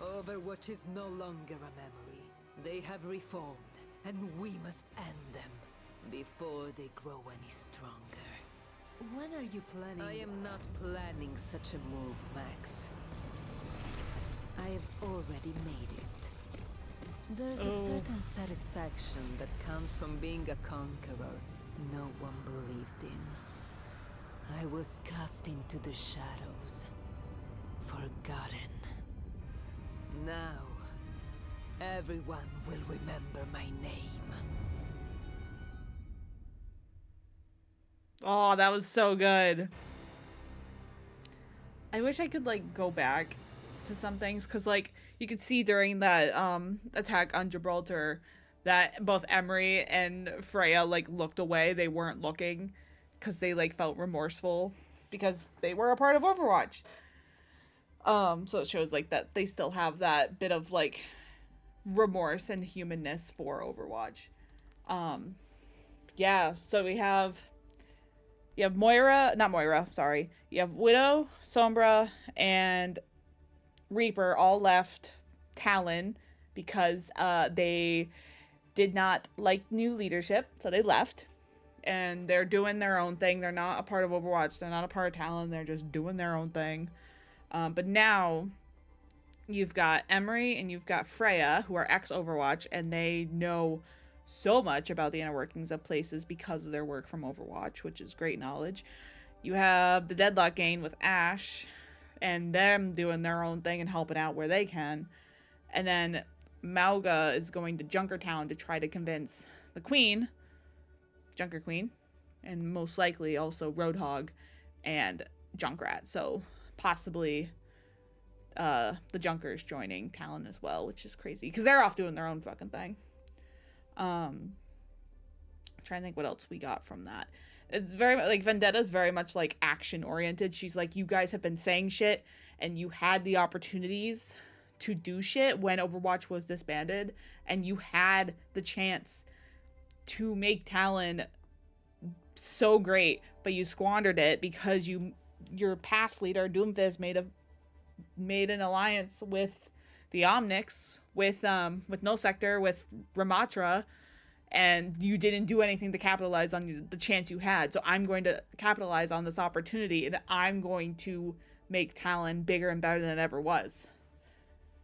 Overwatch is no longer a memory. They have reformed, and we must end them before they grow any stronger. When are you planning? I am not planning such a move, Max. I have already made it. There's a certain satisfaction that comes from being a conqueror no one believed in. I was cast into the shadows, forgotten. Now, everyone will remember my name. Oh, that was so good. I wish I could like go back to some things, because like you could see during that attack on Gibraltar that both Emre and Freya like looked away. They weren't looking because they like felt remorseful because they were a part of Overwatch. So it shows like that they still have that bit of like remorse and humanness for Overwatch. Yeah, so you have you have Widow, Sombra, and Reaper all left Talon because they did not like new leadership, so they left. And they're doing their own thing. They're not a part of Overwatch. They're not a part of Talon. They're just doing their own thing. But now you've got Emre and you've got Freya, who are ex-Overwatch, and they know so much about the inner workings of places because of their work from Overwatch, which is great knowledge. You have the Deadlock gang with Ashe and them doing their own thing and helping out where they can. And then Mauga is going to Junkertown to try to convince the Queen, Junker Queen, and most likely also Roadhog and Junkrat. So possibly the Junkers joining Talon as well, which is crazy because they're off doing their own fucking thing. Trying to think what else we got from that. It's very like Vendetta's very much like action oriented. She's like, you guys have been saying shit and you had the opportunities to do shit when Overwatch was disbanded, and you had the chance to make Talon so great, but you squandered it because your past leader Doomfist made an alliance with the Omnics, with No Sector, with Ramatra, and you didn't do anything to capitalize on the chance you had. So I'm going to capitalize on this opportunity, and I'm going to make Talon bigger and better than it ever was.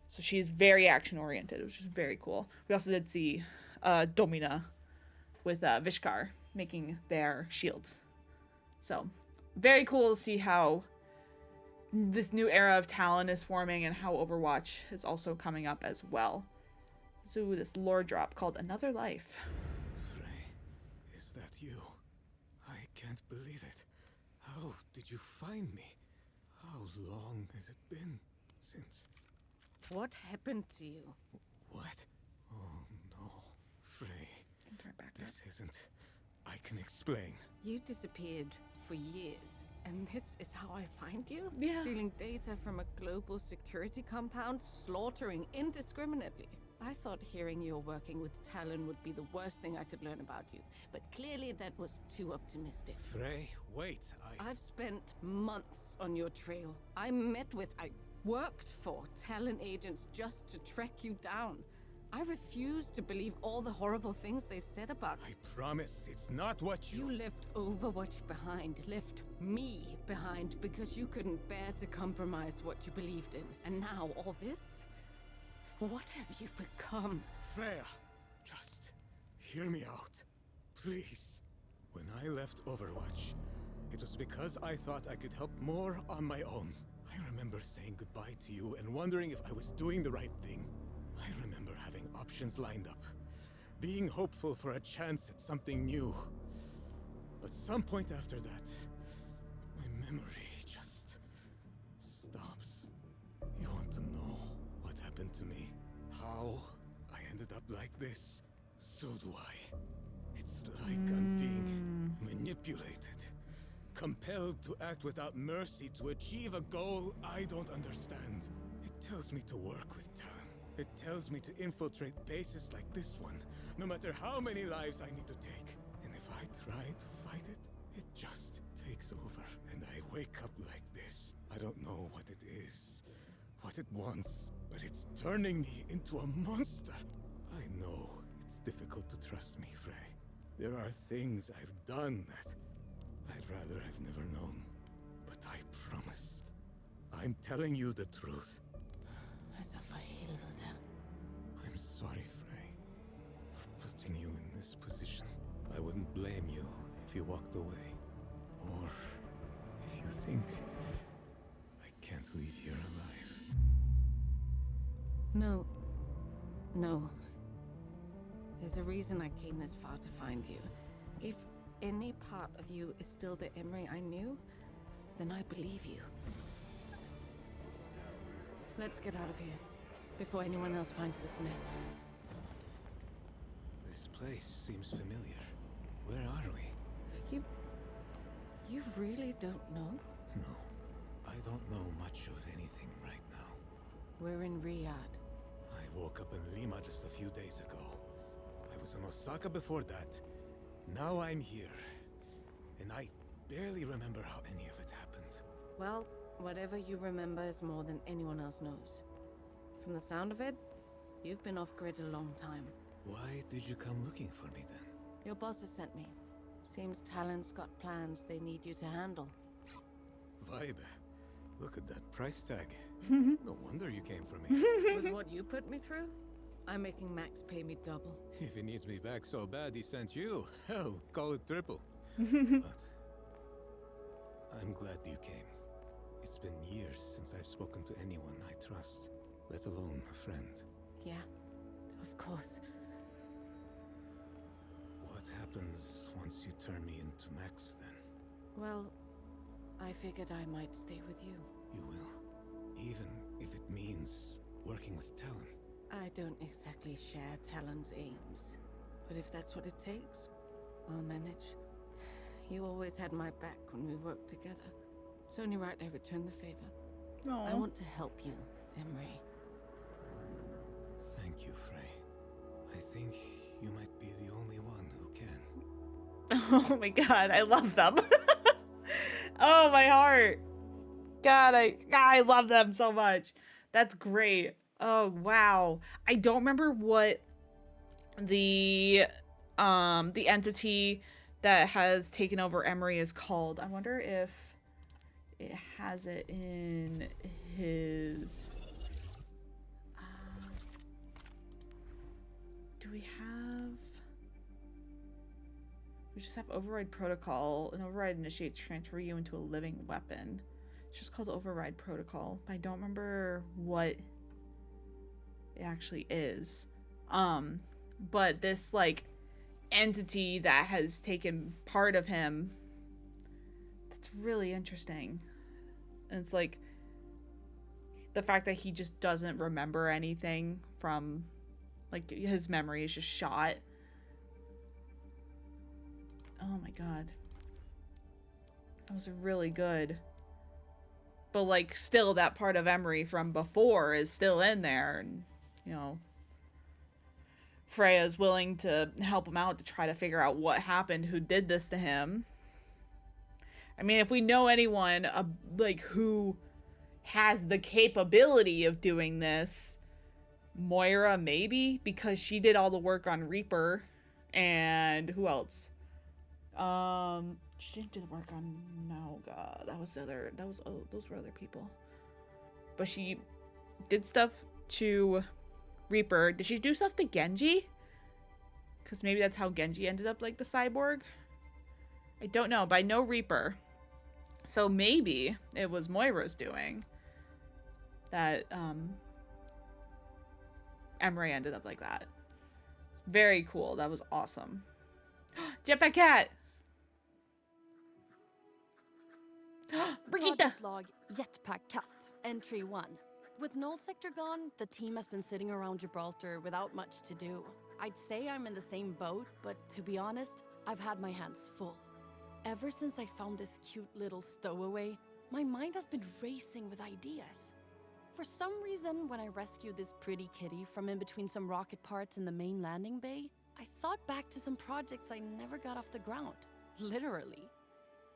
So she's very action oriented, which is very cool. We also did see Domina with Vishkar making their shields. So very cool to see how this new era of Talon is forming and how Overwatch is also coming up as well. So this lore drop called Another Life. Frey, is that you? I can't believe it. How did you find me? How long has it been since? What happened to you? What? Oh no, Frey. This isn't... I can explain. You disappeared for years, and this is how I find you? Yeah. Stealing data from a global security compound, slaughtering indiscriminately. I thought hearing you're working with Talon would be the worst thing I could learn about you, but clearly that was too optimistic. Frey, wait, I've spent months on your trail. I worked for Talon agents just to track you down. I refuse to believe all the horrible things they said about you. I promise it's not what you... You left Overwatch behind, left me behind, because you couldn't bear to compromise what you believed in. And now all this? What have you become? Freya, just hear me out, please. When I left Overwatch, it was because I thought I could help more on my own. I remember saying goodbye to you and wondering if I was doing the right thing. I remember having options lined up, being hopeful for a chance at something new. But some point after that, my memory just stops. You want to know what happened to me? How I ended up like this? So do I. It's like I'm being manipulated, compelled to act without mercy to achieve a goal I don't understand. It tells me to work with Talon. It tells me to infiltrate bases like this one, no matter how many lives I need to take. And if I try to fight it, it just takes over. And I wake up like this. I don't know what it is, what it wants, but it's turning me into a monster. I know it's difficult to trust me, Frey. There are things I've done that I'd rather I've never known. But I promise, I'm telling you the truth. I'm sorry, Frey, for putting you in this position. I wouldn't blame you if you walked away. Or if you think I can't leave here alive. No. No. There's a reason I came this far to find you. If any part of you is still the Emre I knew, then I believe you. Let's get out of here, before anyone else finds this mess. This place seems familiar. Where are we? You really don't know? No, I don't know much of anything right now. We're in Riyadh. I woke up in Lima just a few days ago. I was in Osaka before that. Now I'm here. And I barely remember how any of it happened. Well, whatever you remember is more than anyone else knows. From the sound of it, you've been off-grid a long time. Why did you come looking for me then? Your boss has sent me. Seems Talon's got plans they need you to handle. Vibe. Look at that price tag. No wonder you came for me. With what you put me through, I'm making Max pay me double. If he needs me back so bad he sent you, hell, call it triple. But I'm glad you came. It's been years since I've spoken to anyone I trust, let alone a friend. Yeah, of course. What happens once you turn me into Max, then? Well, I figured I might stay with you. You will? Even if it means working with Talon? I don't exactly share Talon's aims, but if that's what it takes, I'll manage. You always had my back when we worked together. It's only right I return the favor. Aww. I want to help you, Emre. Thank you, Frey. I think you might be the only one who can. Oh my god, I love them. Oh, my heart. God, I love them so much. That's great. Oh, wow. I don't remember what the entity that has taken over Emre is called. I wonder if it has it in his... do we have... We just have Override Protocol. An Override initiates transfer you into a living weapon. It's just called Override Protocol. But I don't remember what it actually is. But this, like, entity that has taken part of him, that's really interesting. And it's like the fact that he just doesn't remember anything from, like, his memory is just shot. Oh my god. That was really good. But, like, still that part of Emre from before is still in there. And, you know, Freya's willing to help him out to try to figure out what happened, who did this to him. I mean, if we know anyone, like, who has the capability of doing this, Moira, maybe? Because she did all the work on Reaper. And who else? She didn't do the work on... No, God. That was the other... That was... Oh, those were other people. But she did stuff to Reaper. Did she do stuff to Genji? Because maybe that's how Genji ended up like the cyborg. I don't know, but I know Reaper. So maybe it was Moira's doing that Emre ended up like that. Very cool. That was awesome. Jetpack Cat! Brigitte! Project log Jetpack Cat, entry 1. With Null Sector gone, the team has been sitting around Gibraltar without much to do. I'd say I'm in the same boat, but to be honest, I've had my hands full. Ever since I found this cute little stowaway, my mind has been racing with ideas. For some reason, when I rescued this pretty kitty from in between some rocket parts in the main landing bay, I thought back to some projects I never got off the ground. Literally.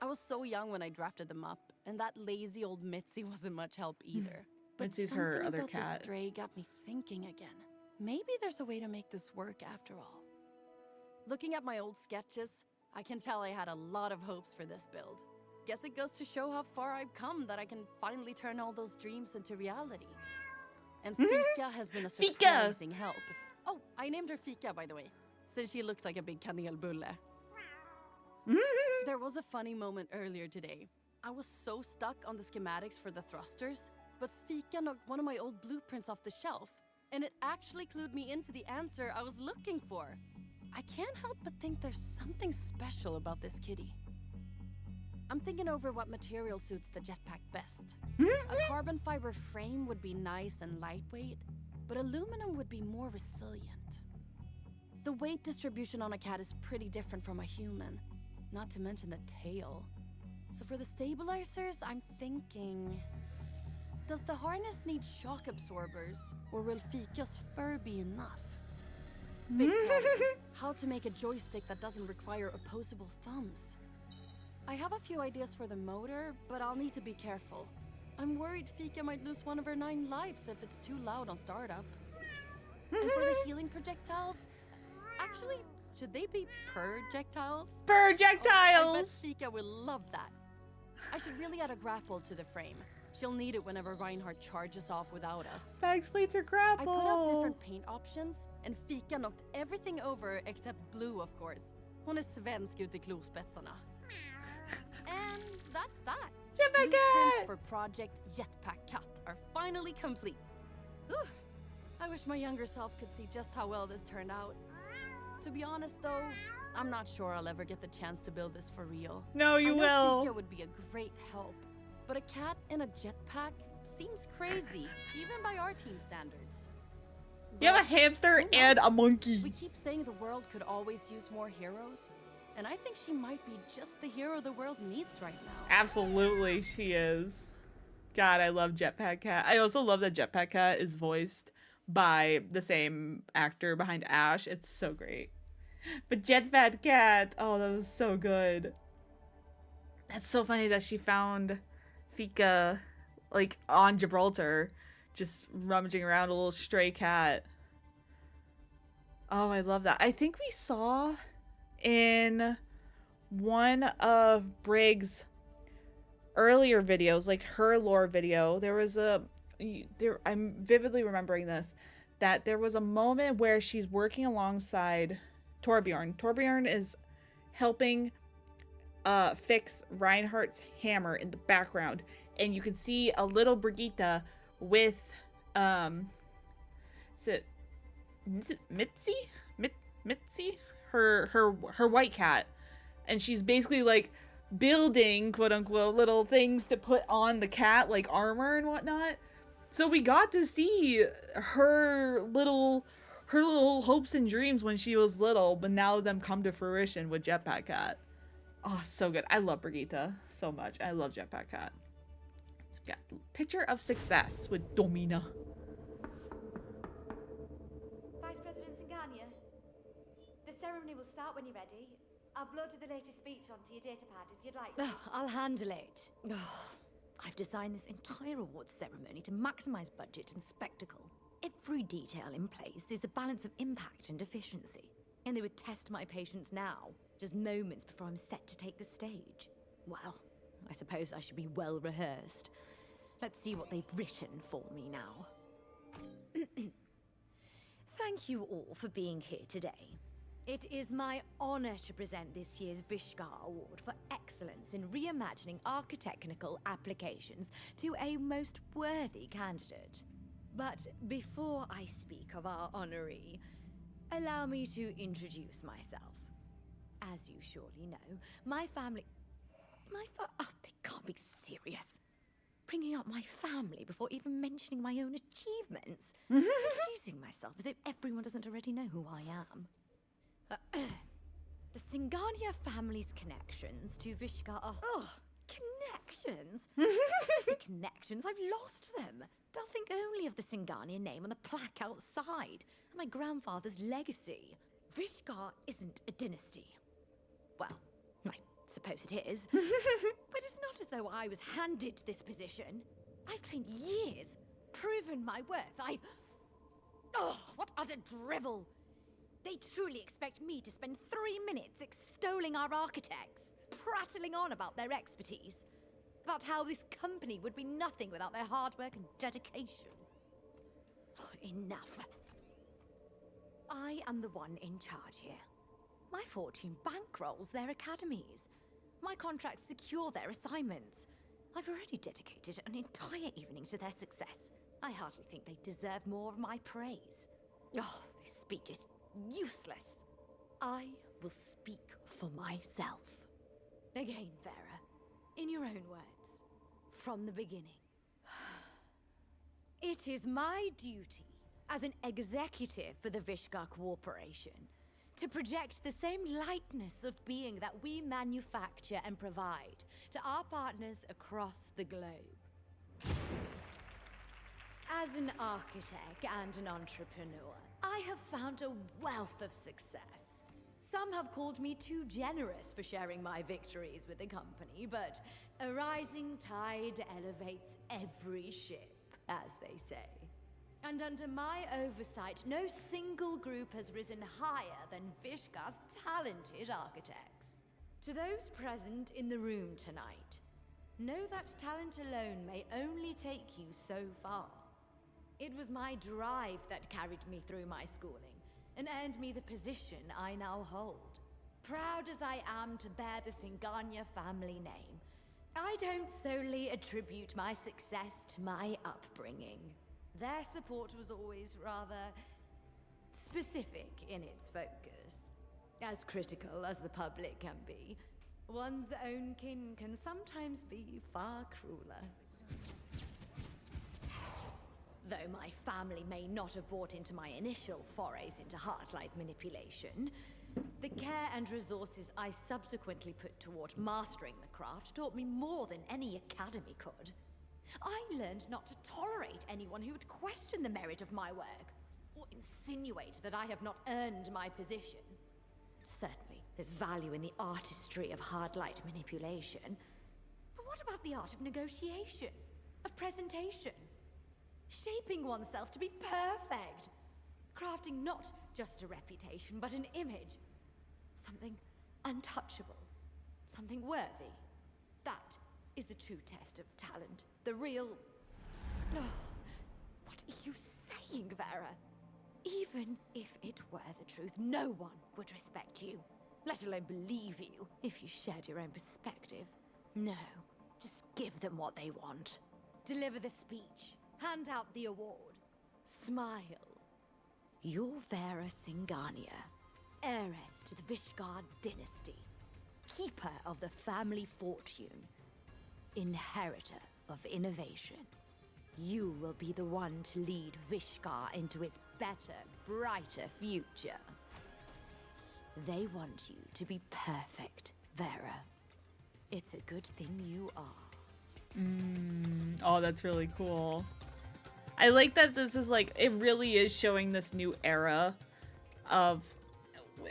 I was so young when I drafted them up, and that lazy old Mitzi wasn't much help either. But Mitzi's something her other about cat. the stray got me thinking again. Maybe there's a way to make this work after all. Looking at my old sketches, I can tell I had a lot of hopes for this build. Guess it goes to show how far I've come that I can finally turn all those dreams into reality. And Fika has been a surprising help. Oh, I named her Fika, by the way, since she looks like a big kanelbulle. There was a funny moment earlier today. I was so stuck on the schematics for the thrusters, but Fika knocked one of my old blueprints off the shelf, and it actually clued me into the answer I was looking for. I can't help but think there's something special about this kitty. I'm thinking over what material suits the jetpack best. A carbon fiber frame would be nice and lightweight, but aluminum would be more resilient. The weight distribution on a cat is pretty different from a human, not to mention the tail. So for the stabilizers, I'm thinking... Does the harness need shock absorbers, or will Fika's fur be enough? Big problem. How to make a joystick that doesn't require opposable thumbs. I have a few ideas for the motor, but I'll need to be careful. I'm worried Fika might lose one of her 9 lives if it's too loud on startup. And for the healing projectiles, actually, should they be projectiles? Projectiles! Oh, I bet Fika will love that. I should really add a grapple to the frame. She'll need it whenever Reinhardt charges off without us. That explains her grapple. I put out different paint options, and Fika knocked everything over except blue, of course. Hon är svensk ut i klospetsarna. And that's that. Jetpack Cat! For Project Jetpack Cat are finally complete. Whew. I wish my younger self could see just how well this turned out. To be honest, though, I'm not sure I'll ever get the chance to build this for real. No, you will. Fika would be a great help, but a cat in a jetpack seems crazy, even by our team standards. You have a hamster and a monkey. We keep saying the world could always use more heroes, and I think she might be just the hero the world needs right now. Absolutely, she is. God, I love Jetpack Cat. I also love that Jetpack Cat is voiced by the same actor behind Ash. It's so great. But Jetpack Cat, oh, that was so good. That's so funny that she found Fika, like, on Gibraltar, just rummaging around, a little stray cat. Oh, I love that. I think we saw in one of Brig's earlier videos, like her lore video, there was I'm vividly remembering this, that there was a moment where she's working alongside Torbjorn. Torbjorn is helping fix Reinhardt's hammer in the background, and you can see a little Brigitte with is it Mitzi? Her white cat, and she's basically like building quote unquote little things to put on the cat, like armor and whatnot. So we got to see her little hopes and dreams when she was little, but now them come to fruition with Jetpack Cat. Oh, so good. I love Brigitte so much. I love Jetpack Cat. Got picture of success with Domina. Vice President Singania, the ceremony will start when you're ready. I'll upload the latest speech onto your datapad if you'd like. I'll handle it. I've designed this entire awards ceremony to maximize budget and spectacle. Every detail in place is a balance of impact and efficiency. And they would test my patience now, just moments before I'm set to take the stage. Well, I suppose I should be well rehearsed. Let's see what they've written for me now. Thank you all for being here today. It is my honor to present this year's Vishkar Award for excellence in reimagining architectonical applications to a most worthy candidate. But before I speak of our honoree, allow me to introduce myself. As you surely know, my family... Oh, they can't be serious. Bringing up my family before even mentioning my own achievements. Introducing myself as if everyone doesn't already know who I am. The Singania family's connections to Vishkar are... Connections? Connections? I've lost them. They'll think only of the Singania name on the plaque outside, and my grandfather's legacy. Vishkar isn't a dynasty. Well, I suppose it is. But it's not as though I was handed this position. I've trained years, proven my worth. Oh, what utter drivel. They truly expect me to spend 3 minutes extolling our architects, prattling on about their expertise, about how this company would be nothing without their hard work and dedication. Oh, enough. I am the one in charge here. My fortune bankrolls their academies. My contracts secure their assignments. I've already dedicated an entire evening to their success. I hardly think they deserve more of my praise. Oh, this speech is useless. I will speak for myself. Again, Vera, in your own words, from the beginning. It is my duty as an executive for the Vishkar Corporation to project the same lightness of being that we manufacture and provide to our partners across the globe. As an architect and an entrepreneur, I have found a wealth of success. Some have called me too generous for sharing my victories with the company, but a rising tide elevates every ship, as they say. And under my oversight, no single group has risen higher than Vishkar's talented architects. To those present in the room tonight, know that talent alone may only take you so far. It was my drive that carried me through my schooling and earned me the position I now hold. Proud as I am to bear the Singanya family name, I don't solely attribute my success to my upbringing. Their support was always rather specific in its focus. As critical as the public can be, one's own kin can sometimes be far crueler. Though my family may not have bought into my initial forays into heartlight manipulation, the care and resources I subsequently put toward mastering the craft taught me more than any academy could. I learned not to tolerate anyone who would question the merit of my work, or insinuate that I have not earned my position. Certainly, there's value in the artistry of hard-light manipulation. But what about the art of negotiation, of presentation? Shaping oneself to be perfect. Crafting not just a reputation, but an image. Something untouchable. Something worthy. That is the true test of talent. The real... Oh, what are you saying, Vera? Even if it were the truth, no one would respect you. Let alone believe you, if you shared your own perspective. No, just give them what they want. Deliver the speech. Hand out the award. Smile. You're Vera Singania, heiress to the Vishkar dynasty, keeper of the family fortune, inheritor of innovation. You will be the one to lead Vishkar into its better, brighter future. They want you to be perfect, Vera. It's a good thing you are. Oh, that's really cool. I like that this is like, it really is showing this new era of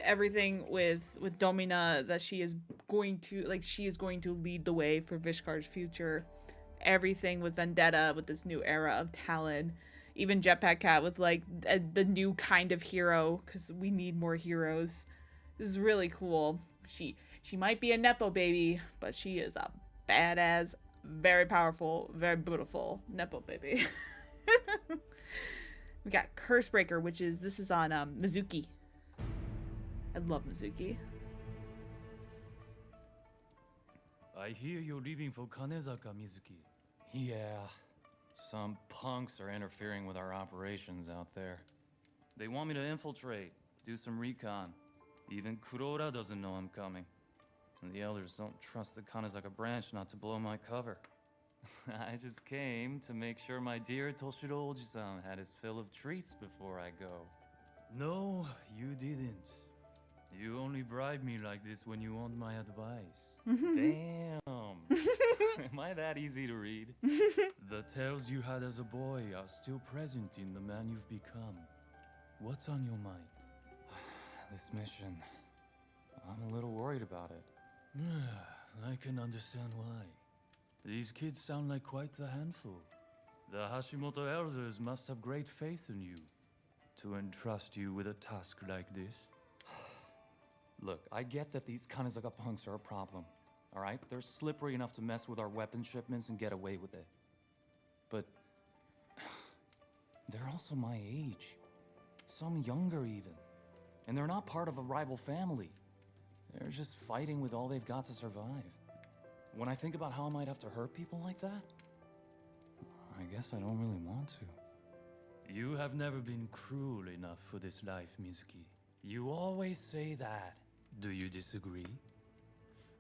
everything with Domina, that she is going to lead the way for Vishkar's future. Everything with Vendetta, with this new era of Talon. Even Jetpack Cat with like the new kind of hero, because we need more heroes. This is really cool. She might be a Nepo baby, but she is a badass, very powerful, very beautiful Nepo baby. We got Cursebreaker, this is on Mizuki. I love Mizuki. I hear you're leaving for Kanezaka, Mizuki. Yeah, some punks are interfering with our operations out there. They want me to infiltrate, do some recon. Even Kurora doesn't know I'm coming. And the elders don't trust the Kanezaka branch not to blow my cover. I just came to make sure my dear Toshiro Oji-san had his fill of treats before I go. No, you didn't. You only bribe me like this when you want my advice. Damn. Am I that easy to read? The tales you had as a boy are still present in the man you've become. What's on your mind? This mission. I'm a little worried about it. I can understand why. These kids sound like quite a handful. The Hashimoto elders must have great faith in you. to entrust you with a task like this. Look, I get that these Kanezaka punks are a problem, all right? They're slippery enough to mess with our weapon shipments and get away with it. But they're also my age. Some younger even. And they're not part of a rival family. They're just fighting with all they've got to survive. When I think about how I might have to hurt people like that, I guess I don't really want to. You have never been cruel enough for this life, Mizuki. You always say that. Do you disagree?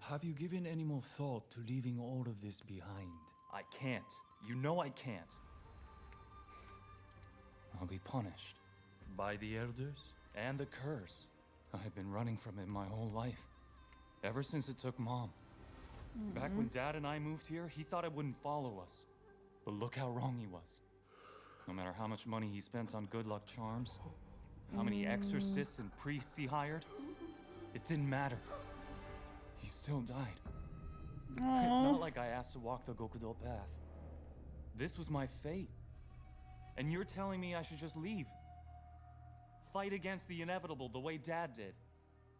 Have you given any more thought to leaving all of this behind? I can't. You know I can't. I'll be punished. By the elders and the curse. I've been running from it my whole life. Ever since it took Mom. Back when Dad and I moved here, he thought it wouldn't follow us. But look how wrong he was. No matter how much money he spent on good luck charms, how many exorcists and priests he hired, it didn't matter. He still died. It's not like I asked to walk the Gokudo path. This was my fate. And you're telling me I should just leave? Fight against the inevitable the way Dad did?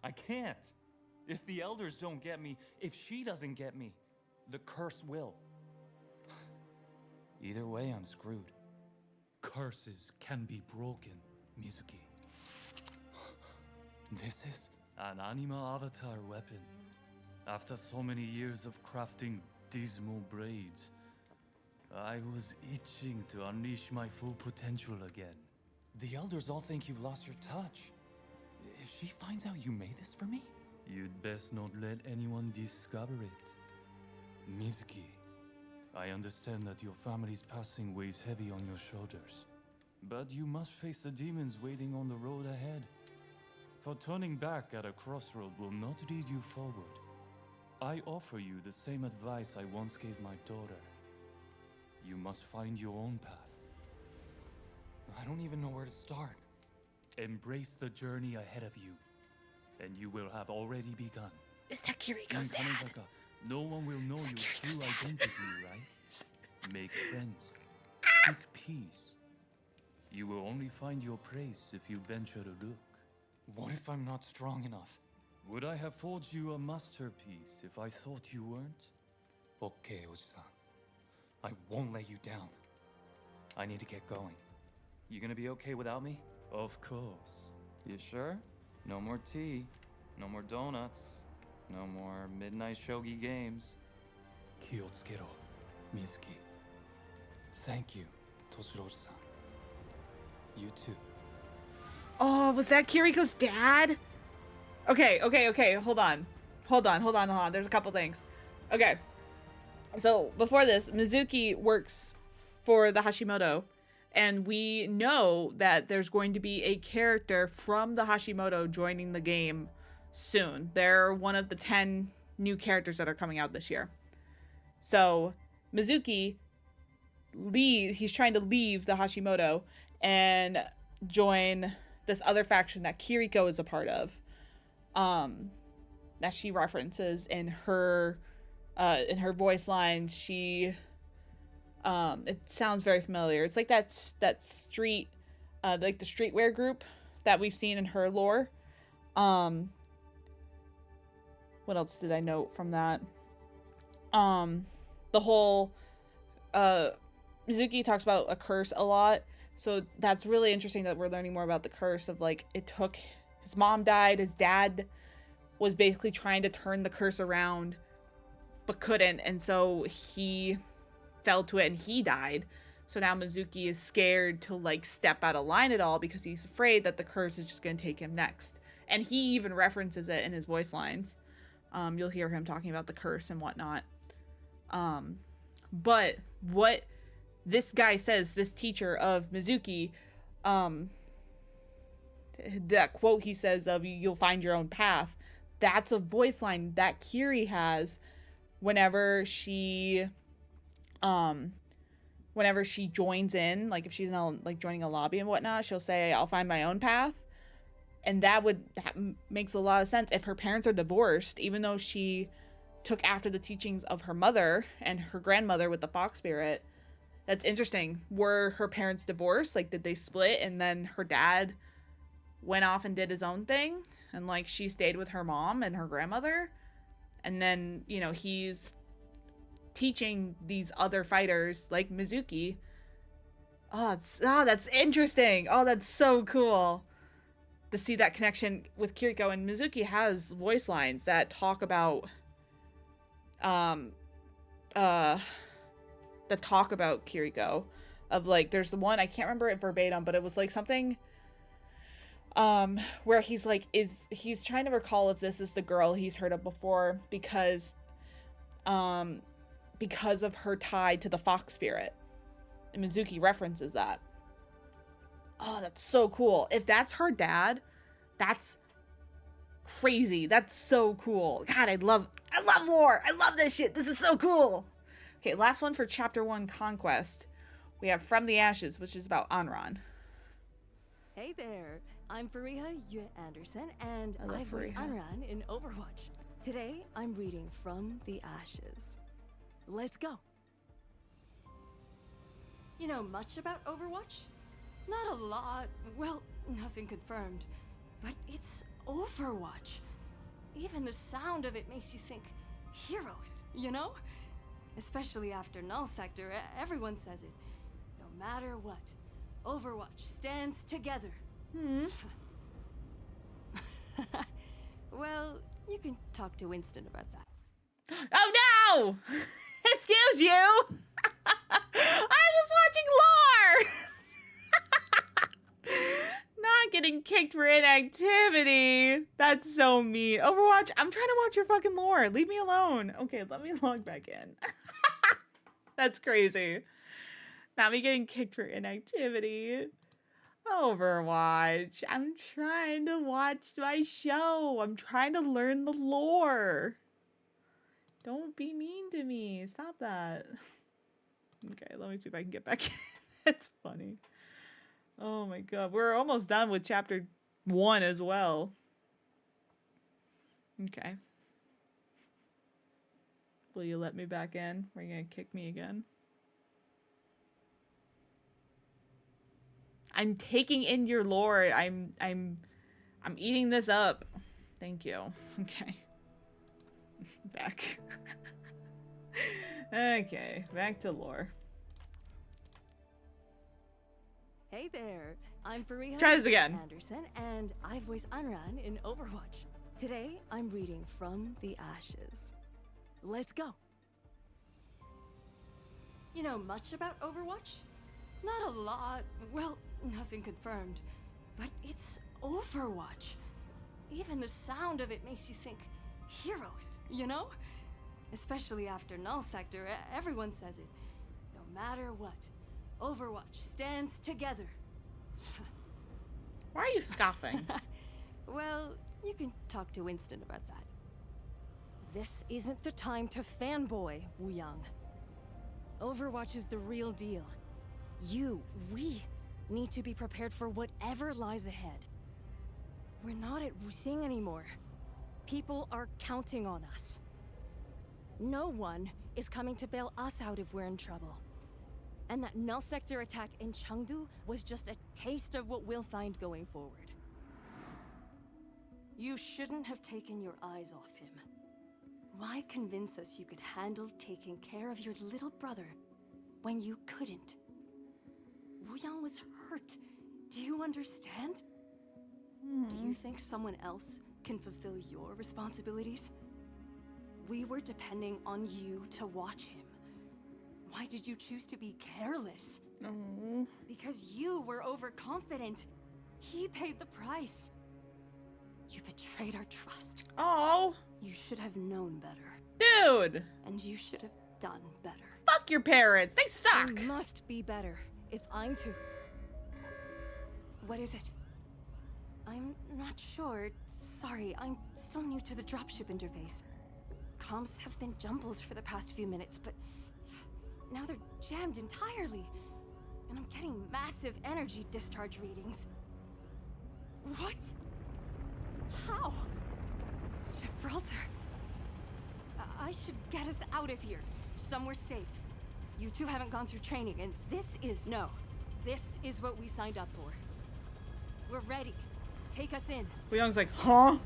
I can't. If the elders don't get me, if she doesn't get me, the curse will. Either way, I'm screwed. Curses can be broken, Mizuki. This is an anima avatar weapon. After so many years of crafting dismal braids, I was itching to unleash my full potential again. The elders all think you've lost your touch. If she finds out you made this for me, you'd best not let anyone discover it. Mizuki, I understand that your family's passing weighs heavy on your shoulders. But you must face the demons waiting on the road ahead. For turning back at a crossroad will not lead you forward. I offer you the same advice I once gave my daughter. You must find your own path. I don't even know where to start. Embrace the journey ahead of you, and you will have already begun. Is that Kiriko's dad? Kanezaka, no one will know your true identity, right? Make friends. Seek peace. You will only find your place if you venture to look. What if I'm not strong enough? Would I have forged you a masterpiece if I thought you weren't? Okay, Oji-san. I won't let you down. I need to get going. You gonna be okay without me? Of course. You sure? No more tea. No more donuts. No more midnight shogi games. Kiyotsukero, Mizuki. Thank you, Toshiro-san. You too. Oh, was that Kiriko's dad? Okay. Hold on. There's a couple things. Okay. So, before this, Mizuki works for the Hashimoto, and we know that there's going to be a character from the Hashimoto joining the game soon. They're one of the 10 new characters that are coming out this year. So, Mizuki he's trying to leave the Hashimoto and join this other faction that Kiriko is a part of, that she references in her voice lines. She it sounds very familiar. It's like that street, like the streetwear group that we've seen in her lore. What else did I note from that? The whole Mizuki talks about a curse a lot. So that's really interesting that we're learning more about the curse of, like, it took, his mom died, his dad was basically trying to turn the curse around, but couldn't, and so he fell to it and he died. So now Mizuki is scared to, like, step out of line at all because he's afraid that the curse is just going to take him next. And he even references it in his voice lines. You'll hear him talking about the curse and whatnot. But what this guy says, this teacher of Mizuki, that quote he says of "you'll find your own path," that's a voice line that Kiri has whenever she joins in, like if she's in like joining a lobby and whatnot, she'll say, "I'll find my own path." And that makes a lot of sense. If her parents are divorced, even though she took after the teachings of her mother and her grandmother with the fox spirit, That's interesting. Were her parents divorced? Like, did they split and then her dad went off and did his own thing? And, like, she stayed with her mom and her grandmother? And then, you know, he's teaching these other fighters, like Mizuki. Oh, that's interesting. Oh, that's so cool to see that connection with Kiriko. And Mizuki has voice lines that talk about, Kiriko, of like, there's the one, I can't remember it verbatim, but it was like something where he's like, he's trying to recall if this is the girl he's heard of before, because of her tie to the fox spirit, and Mizuki references that. Oh, that's so cool. If that's her dad, that's crazy. That's so cool. God, I love lore. I love this shit. This is so cool. Okay, last one for Chapter 1, Conquest. We have From the Ashes, which is about Anran. Hey there, I'm Fariha Yue Anderson, and I voice Anran in Overwatch. Today, I'm reading From the Ashes. Let's go. You know much about Overwatch? Not a lot. Well, nothing confirmed. But it's Overwatch. Even the sound of it makes you think heroes, you know? Especially after Null Sector, everyone says it. No matter what, Overwatch stands together. Well, you can talk to Winston about that. Oh no! Excuse you! I was watching lore! Not getting kicked for inactivity. That's so mean. Overwatch, I'm trying to watch your fucking lore. Leave me alone. Okay, let me log back in. That's crazy. Not me getting kicked for inactivity. Overwatch. I'm trying to watch my show. I'm trying to learn the lore. Don't be mean to me. Stop that. Okay, let me see if I can get back in. That's funny. Oh my god. We're almost done with Chapter 1 as well. Okay. Will you let me back in? Are you gonna kick me again? I'm taking in your lore. I'm eating this up. Thank you. Okay. Back. Okay, back to lore. Hey there, I'm Fariha Try this again. Anderson, and I voice Anran in Overwatch. Today, I'm reading From the Ashes. Let's go. You know much about Overwatch? Not a lot. Well, nothing confirmed. But it's Overwatch. Even the sound of it makes you think heroes, you know? Especially after Null Sector, everyone says it. No matter what, Overwatch stands together. Why are you scoffing? Well, you can talk to Winston about that. This isn't the time to fanboy, Wu Yang. Overwatch is the real deal. We need to be prepared for whatever lies ahead. We're not at Wusing anymore. People are counting on us. No one is coming to bail us out if we're in trouble. And that Null Sector attack in Chengdu was just a taste of what we'll find going forward. You shouldn't have taken your eyes off him. Why convince us you could handle taking care of your little brother when you couldn't? Wu Yang was hurt. Do you understand? Do you think someone else can fulfill your responsibilities? We were depending on you to watch him. Why did you choose to be careless? Because you were overconfident. He paid the price. You betrayed our trust. Oh. You should have known better. Dude. And you should have done better. Fuck your parents. They suck. I must be better if I'm to... What is it? I'm not sure. Sorry, I'm still new to the dropship interface. Comms have been jumbled for the past few minutes, but now they're jammed entirely. And I'm getting massive energy discharge readings. What? How? Gibraltar. I should get us out of here. Somewhere safe. You two haven't gone through training, and this is what we signed up for. We're ready. Take us in. Young's like, huh?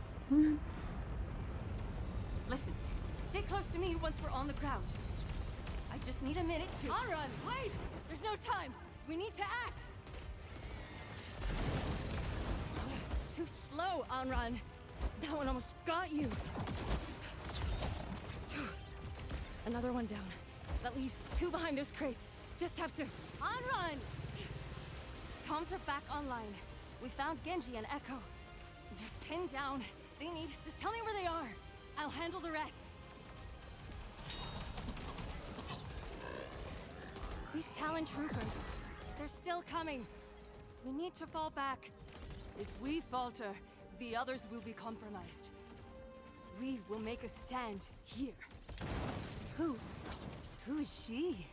Listen, stay close to me once we're on the ground. I just need a minute to... Anran, wait! There's no time. We need to act. Too slow, Anran. That one almost got you. Another one down. That leaves 2 behind those crates. Just have to... Anran! Comms are back online. We found Genji and Echo. They're pinned down. They need... Just tell me where they are. I'll handle the rest. These Talon troopers, they're still coming. We need to fall back. If we falter, the others will be compromised. We will make a stand here. Who is she?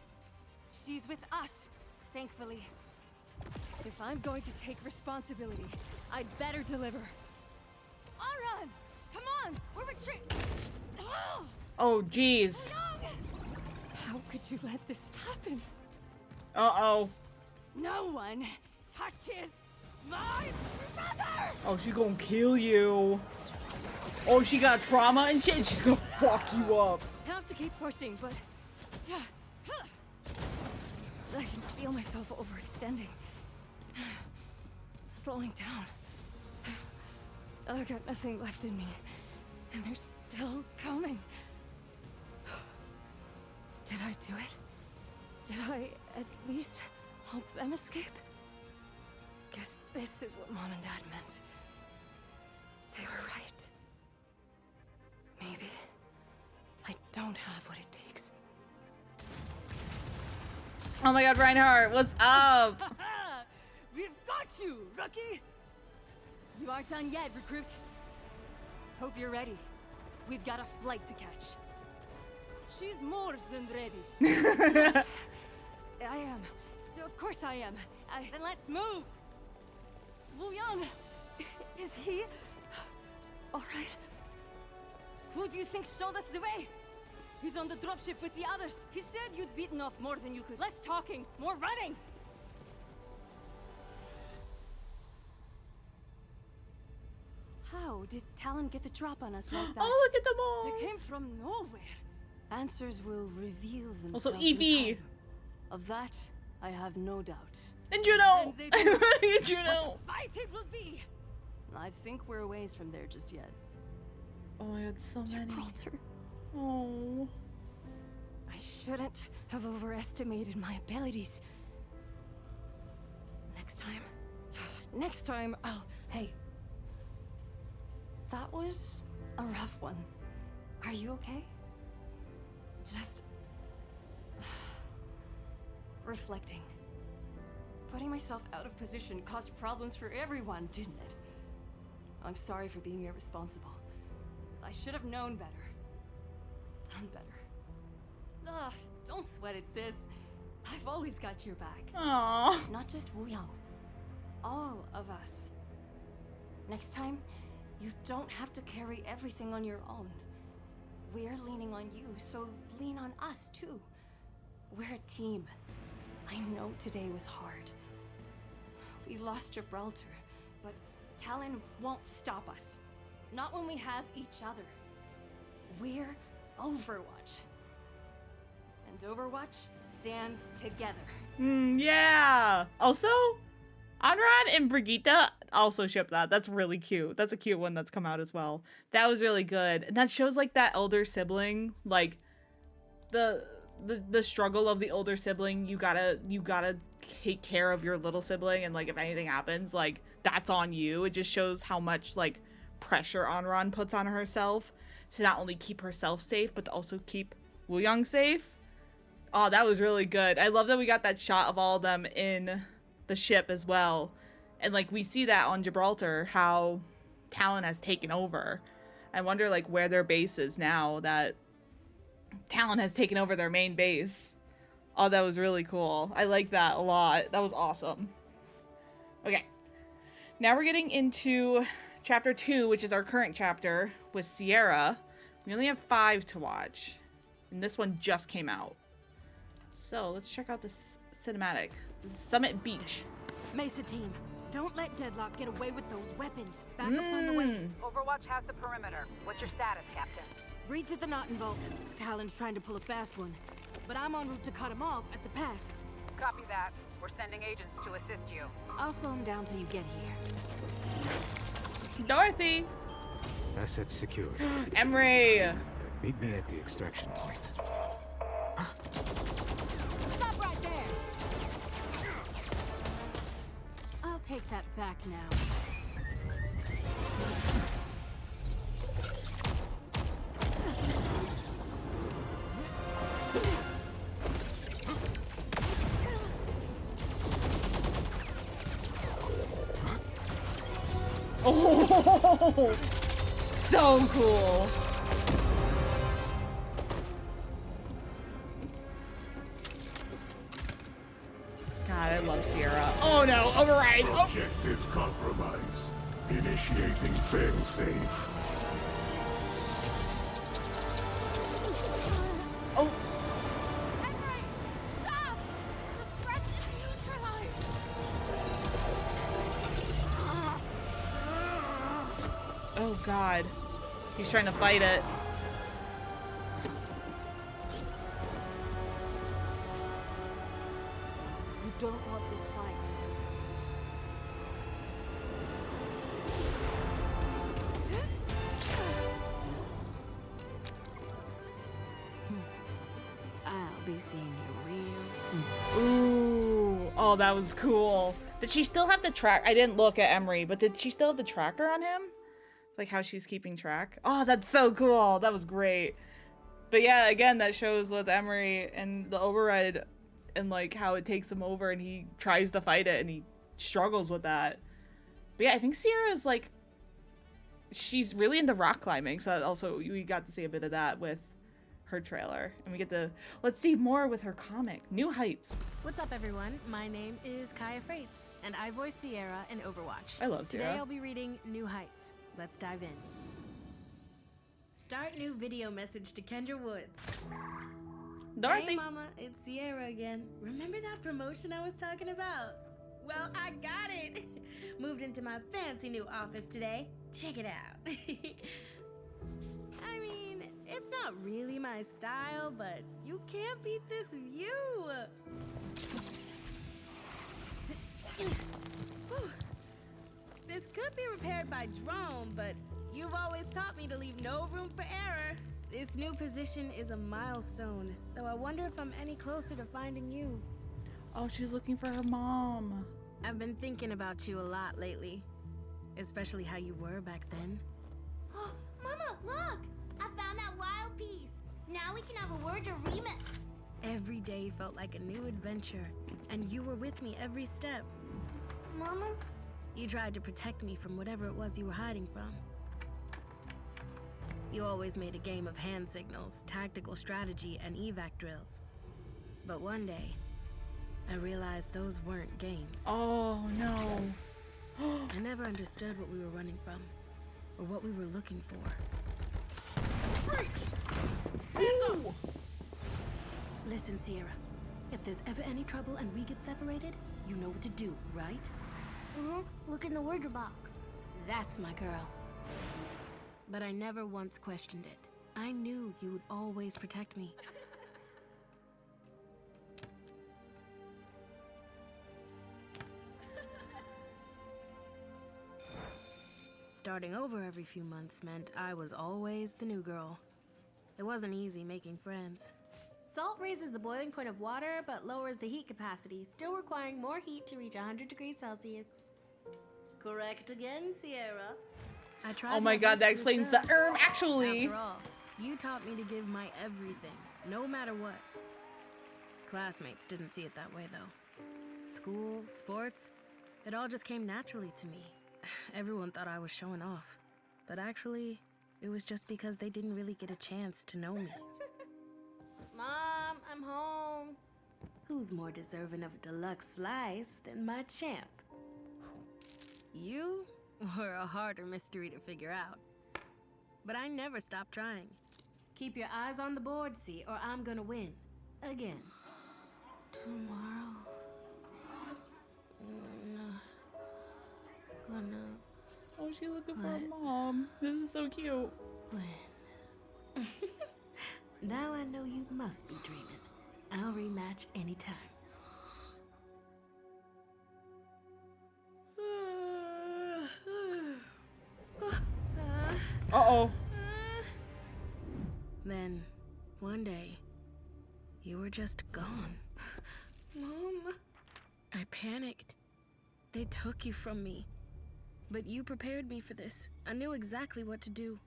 She's with us, thankfully. If I'm going to take responsibility, I'd better deliver. Anran! Come on! We're retreating! Oh, jeez. How could you let this happen? Uh-oh. No one touches my brother! Oh, she gonna kill you. Oh, she got trauma and shit. She's gonna fuck you up. I have to keep pushing, but... I can feel myself overextending. Slowing down. I've got nothing left in me. And they're still coming. Did I do it? Did I at least help them escape? Guess this is what Mom and Dad meant. They were right. Maybe I don't have what it takes. Oh my god, Reinhardt, what's up? We've got you, rookie! You aren't done yet, recruit. Hope you're ready. We've got a flight to catch. She's more than ready. I am. Of course I am. Then let's move. Wu Yang, is he all right? Who do you think showed us the way? He's on the dropship with the others. He said you'd beaten off more than you could. Less talking, more running. How did Talon get the drop on us like that? Oh, look at them all. They came from nowhere. Answers will reveal themselves. Also, Evie. Of that, I have no doubt. And Juno. And Juno. What a fight it will be. I think we're a ways from there just yet. Oh my god, so many. Gibraltar. Oh. I shouldn't have overestimated my abilities. Next time, I'll... Hey. That was a rough one. Are you okay? Just... reflecting. Putting myself out of position caused problems for everyone, didn't it? I'm sorry for being irresponsible. I should have known better. Done better. Don't sweat it, sis. I've always got your back. Aww. Not just Wu Yang. All of us. Next time, you don't have to carry everything on your own. We're leaning on you, so lean on us too. We're a team. I know today was hard. We lost Gibraltar, but Talon won't stop us. Not when we have each other. We're Overwatch. And Overwatch stands together. Yeah. Also, Anran and Brigitte also ship that. That's really cute. That's a cute one that's come out as well. That was really good. And that shows like that elder sibling, like the struggle of the older sibling. You gotta take care of your little sibling, and like if anything happens, like that's on you. It just shows how much like pressure Anran puts on herself to not only keep herself safe, but to also keep Wu Yang safe. Oh, that was really good. I love that we got that shot of all of them in the ship as well. And like we see that on Gibraltar, how Talon has taken over. I wonder like where their base is now that Talon has taken over their main base. Oh, that was really cool. I like that a lot. That was awesome. Okay. Now we're getting into chapter 2, which is our current chapter with Sierra. We only have 5 to watch. And this one just came out. So let's check out this cinematic. This is Summit Beach. Mesa team, don't let Deadlock get away with those weapons. Backup's on the way. Overwatch has the perimeter. What's your status, Captain? Breach to the Knot Vault. Talon's trying to pull a fast one, but I'm en route to cut him off at the pass. Copy that. We're sending agents to assist you. I'll slow him down till you get here. Dorothy! Assets secured. Emre! Meet me at the extraction point. Stop right there! I'll take that back now. Oh, so cool. God, I love Sierra. Oh no, override. Objective compromised. Initiating failsafe. Oh. Emre, stop! The threat is neutralized. Oh God. He's trying to fight it. You don't want this fight. I'll be seeing you real soon. Ooh. Oh, that was cool. Did she still have the track? I didn't look at Emre, but did she still have the tracker on him? Like how she's keeping track? Oh, that's so cool. That was great. But yeah, again, that shows with Emre and the override and like how it takes him over and he tries to fight it and he struggles with that. But yeah, I think Sierra is like, she's really into rock climbing. So also we got to see a bit of that with her trailer. And we get to, let's see more with her comic, New Heights. What's up, everyone? My name is Kaya Freites, and I voice Sierra in Overwatch. I love Sierra. Today I'll be reading New Heights. Let's dive in. Start new video message to Kendra Woods. Dorothy. Hey mama, it's Sierra again. Remember that promotion I was talking about? Well, I got it. Moved into my fancy new office today. Check it out. I mean, it's not really my style, but you can't beat this view. This could be repaired by drone, but you've always taught me to leave no room for error. This new position is a milestone, though I wonder if I'm any closer to finding you. Oh, she's looking for her mom. I've been thinking about you a lot lately, especially how you were back then. Oh, Mama, look! I found that wild piece. Now we can have a word to remix. Every day felt like a new adventure, and you were with me every step. Mama? You tried to protect me from whatever it was you were hiding from. You always made a game of hand signals, tactical strategy, and evac drills. But one day, I realized those weren't games. Oh, no. I never understood what we were running from, or what we were looking for. Listen, Sierra. If there's ever any trouble and we get separated, you know what to do, right? Look in the word box. That's my girl. But I never once questioned it. I knew you would always protect me. Starting over every few months meant I was always the new girl. It wasn't easy making friends. Salt raises the boiling point of water, but lowers the heat capacity, still requiring more heat to reach 100 degrees Celsius. Correct again, Sierra. I tried Oh my God, best that to explains the excel. actually. After all, you taught me to give my everything, no matter what. Classmates didn't see it that way, though. School, sports, it all just came naturally to me. Everyone thought I was showing off, but actually, it was just because they didn't really get a chance to know me. Mom, I'm home. Who's more deserving of a deluxe slice than my champ? You were a harder mystery to figure out. But I never stopped trying. Keep your eyes on the board, see, or I'm gonna win. Again. Tomorrow. Gonna. Oh, she's looking for her mom. This is so cute. When? Now I know you must be dreaming. I'll rematch anytime. Uh-oh. Then, one day, you were just gone. Mom. I panicked. They took you from me. But you prepared me for this. I knew exactly what to do.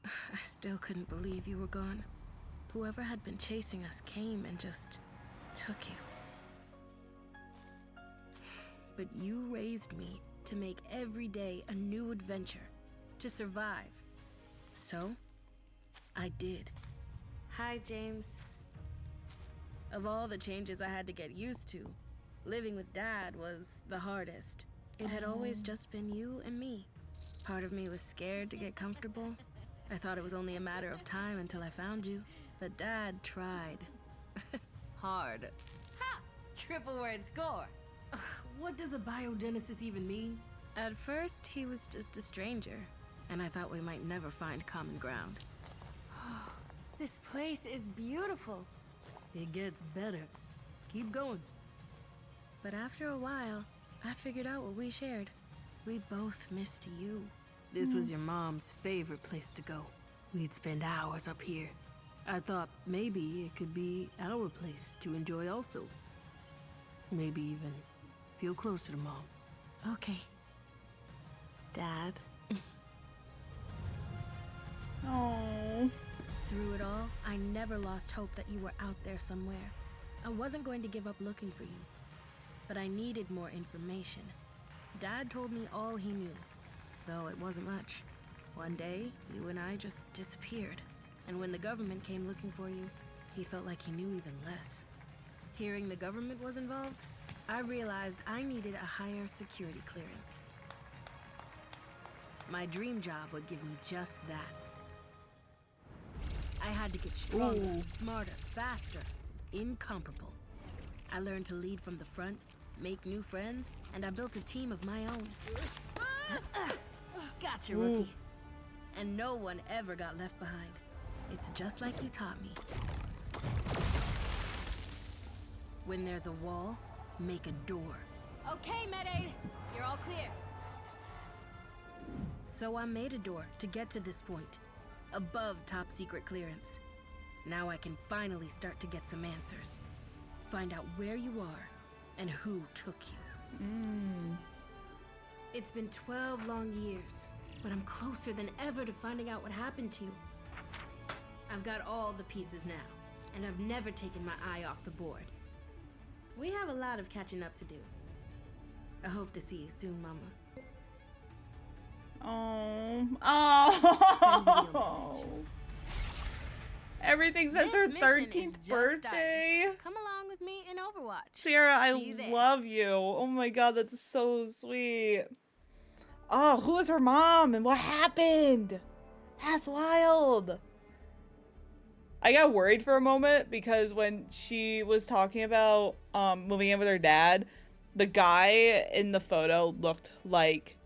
I still couldn't believe you were gone. Whoever had been chasing us came and just took you. But you raised me to make every day a new adventure, to survive. So, I did. Hi, James. Of all the changes I had to get used to, living with Dad was the hardest. It had always just been you and me. Part of me was scared to get comfortable. I thought it was only a matter of time until I found you. But Dad tried. Hard. Ha! Triple word score. What does a biogenesis even mean? At first, he was just a stranger, and I thought we might never find common ground. This place is beautiful. It gets better. Keep going. But after a while, I figured out what we shared. We both missed you. This was your mom's favorite place to go. We'd spend hours up here. I thought maybe it could be our place to enjoy also. Maybe even feel closer to Mom. Okay. Dad. Oh. Through it all, I never lost hope that you were out there somewhere. I wasn't going to give up looking for you, but I needed more information. Dad told me all he knew, though it wasn't much. One day, you and I just disappeared, and when the government came looking for you, he felt like he knew even less. Hearing the government was involved, I realized I needed a higher security clearance. My dream job would give me just that. I had to get stronger, smarter, faster, incomparable. I learned to lead from the front, make new friends, and I built a team of my own. Gotcha, rookie. And no one ever got left behind. It's just like you taught me. When there's a wall, make a door. Okay, Med-Aid. You're all clear. So I made a door to get to this point, above top secret clearance. Now I can finally start to get some answers. Find out where you are and who took you. It's been 12 long years, but I'm closer than ever to finding out what happened to you. I've got all the pieces now, and I've never taken my eye off the board. We have a lot of catching up to do. I hope to see you soon, Mama. Oh. Everything since her 13th birthday. Come along with me in Overwatch. Sierra, I love you. Oh my god, that's so sweet. Oh, who is her mom and what happened? That's wild. I got worried for a moment because when she was talking about moving in with her dad, the guy in the photo looked like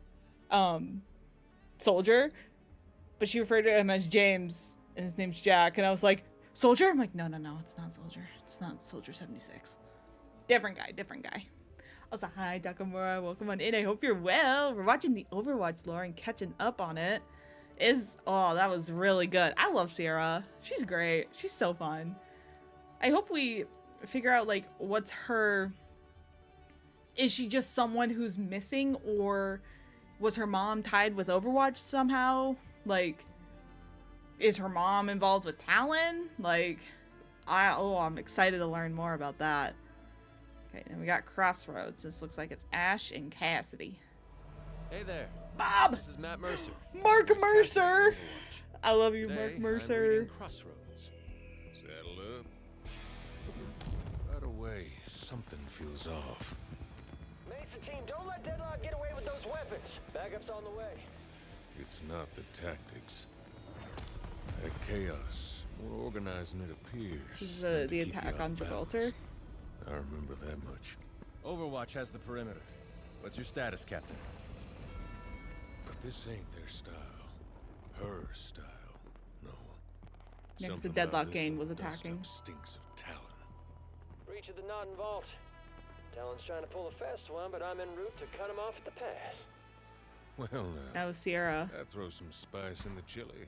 Soldier, but she referred to him as James and his name's Jack, and I was like, Soldier? I'm like, no, it's not Soldier. It's not Soldier 76. Different guy. I was like, hi, Takamura, welcome on in. I hope you're well. We're watching the Overwatch lore and catching up on it. That was really good. I love Sierra. She's great. She's so fun. I hope we figure out, like, what's her... Is she just someone who's missing, or was her mom tied with Overwatch somehow? Like, is her mom involved with Talon? Like, I'm excited to learn more about that. Okay, then we got Crossroads. This looks like it's Ash and Cassidy. Hey there. Bob! This is Matt Mercer. Mark Mercer! I love you, Today, Mark Mercer. I'm reading Crossroads. Saddle up. Right away, something feels off. Mesa team, don't let Deadlock get away with those weapons. Backup's on the way. It's not the tactics. That chaos, more organized than it appears. This is the attack on Gibraltar. I remember that much. Overwatch has the perimeter. What's your status, Captain? But this ain't their style. Her style. No. Next, the Something Deadlock about this gang was little attacking. dust-up stinks of Talon. Breach of the Northern Vault. Talon's trying to pull a fast one, but I'm en route to cut him off at the pass. Well, now. That was Sierra. That throws some spice in the chili.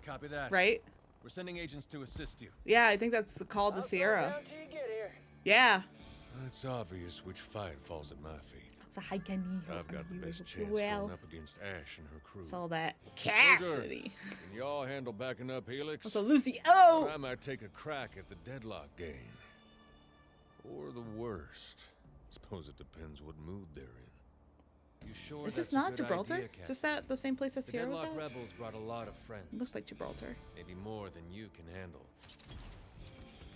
Copy that. Right? We're sending agents to assist you. Yeah, I think that's the call to Sierra. Down till you get here. Yeah. It's obvious which fight falls at my feet. So hi, Kenny. I've got the best chance Well, going up against Ash and her crew. saw that. Soldier, Cassidy. Can y'all handle backing up Helix? So Lucy. Oh! Or I might take a crack at the Deadlock gang. Or the worst. Suppose it depends what mood they're in. You sure Is this that's a not good Gibraltar? idea, Is Captain? this at the same place as The Sierra was Deadlock at? rebels brought a lot of friends. Looks like Gibraltar. Maybe more than you can handle.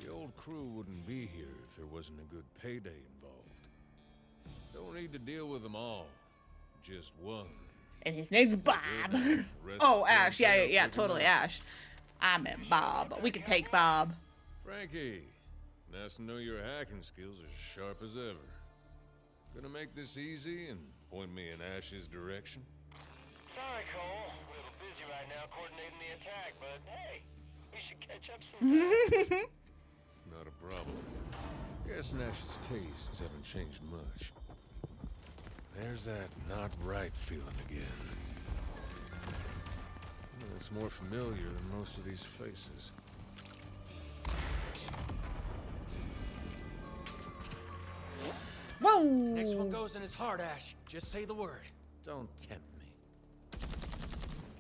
The old crew wouldn't be here if there wasn't a good payday involved. Don't need to deal with them all. Just one. And his name's Bob. Oh, Ash. Yeah, totally Ash. I meant Bob. We can take Bob. Frankie, nice to know your hacking skills are as sharp as ever. Gonna make this easy and point me in Ash's direction? Sorry, Cole. A little busy right now coordinating the attack, but hey, we should catch up sometime. Not a problem. Guessing Ash's tastes haven't changed much. There's that not right feeling again. It's more familiar than most of these faces. Whoa! Next one goes in his heart, Ash. Just say the word. Don't tempt me.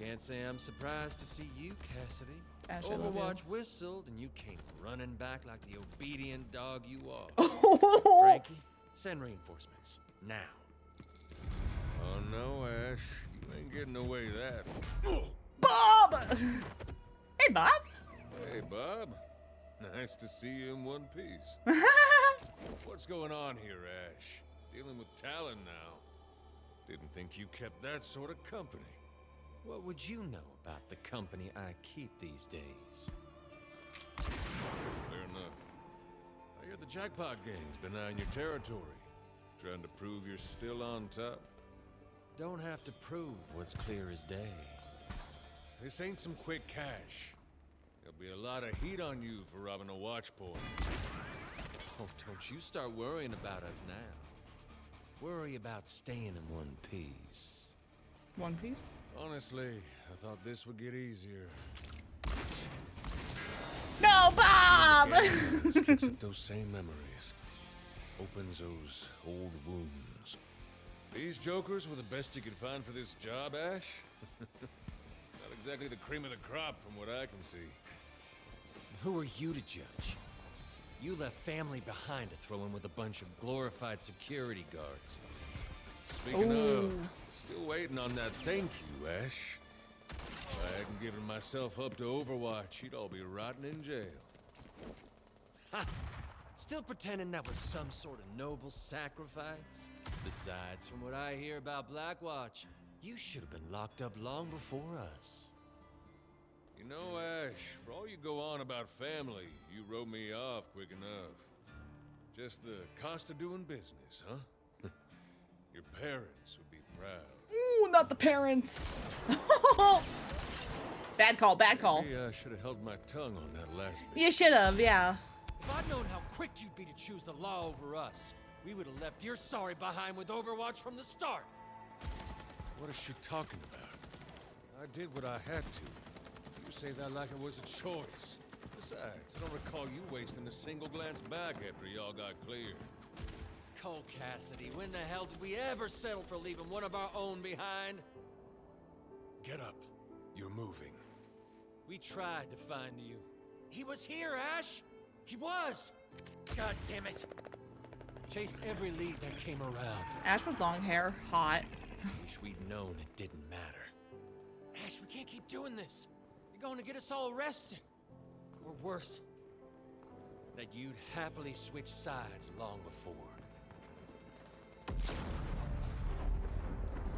Can't say I'm surprised to see you, Cassidy. Ash, I love Overwatch you. whistled, and you came running back like the obedient dog you are. Frankie, send reinforcements. Now. Oh no, Ash. You ain't getting away that. Bob! Hey, Bob. Hey, Bob. Nice to see you in one piece. What's going on here, Ash? Dealing with Talon now. Didn't think you kept that sort of company. What would you know about the company I keep these days? Fair enough. I hear the Jetpack gang's been eyeing your territory. Trying to prove you're still on top. Don't have to prove what's clear as day. This ain't some quick cash. There'll be a lot of heat on you for robbing a watch point. Oh, don't you start worrying about us now. Worry about staying in one piece. One Piece? Honestly, I thought this would get easier. No, Bob! Kicks up those same memories. Opens those old wounds. These jokers were the best you could find for this job, Ash? Not exactly the cream of the crop from what I can see. Who are you to judge? You left family behind to throw in with a bunch of glorified security guards. Speaking of, still waiting on that thank you, Ash. If I hadn't given myself up to Overwatch, you'd all be rotting in jail. Ha! Still pretending that was some sort of noble sacrifice? Besides, from what I hear about Blackwatch, you should have been locked up long before us. You know, Ash, for all you go on about family, you wrote me off quick enough. Just the cost of doing business, huh? Your parents would be proud. Ooh, not the parents. Bad call, bad call. Maybe I should have held my tongue on that last bit. You should have, yeah. If I'd known how quick you'd be to choose the law over us, we would have left your sorry behind with Overwatch from the start. What is she talking about? I did what I had to. You say that like it was a choice. Besides, I don't recall you wasting a single glance back after y'all got cleared. Cole Cassidy, when the hell did we ever settle for leaving one of our own behind? Get up. You're moving. We tried to find you. He was here, Ash! He was! God damn it! Chased every lead that came around. Ash with long hair, hot. Wish we'd known it didn't matter. Ash, we can't keep doing this. You're going to get us all arrested. Or worse, that you'd happily switch sides long before.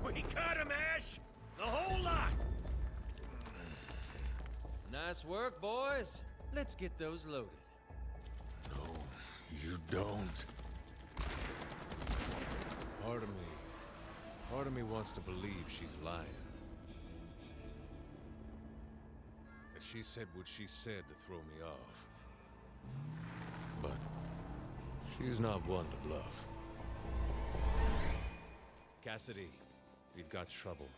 We got him, Ash! The whole lot! Nice work, boys. Let's get those loaded. No, You don't. Part of me wants to believe she's lying. That she said what she said to throw me off. But she's not one to bluff. Cassidy, we've got trouble.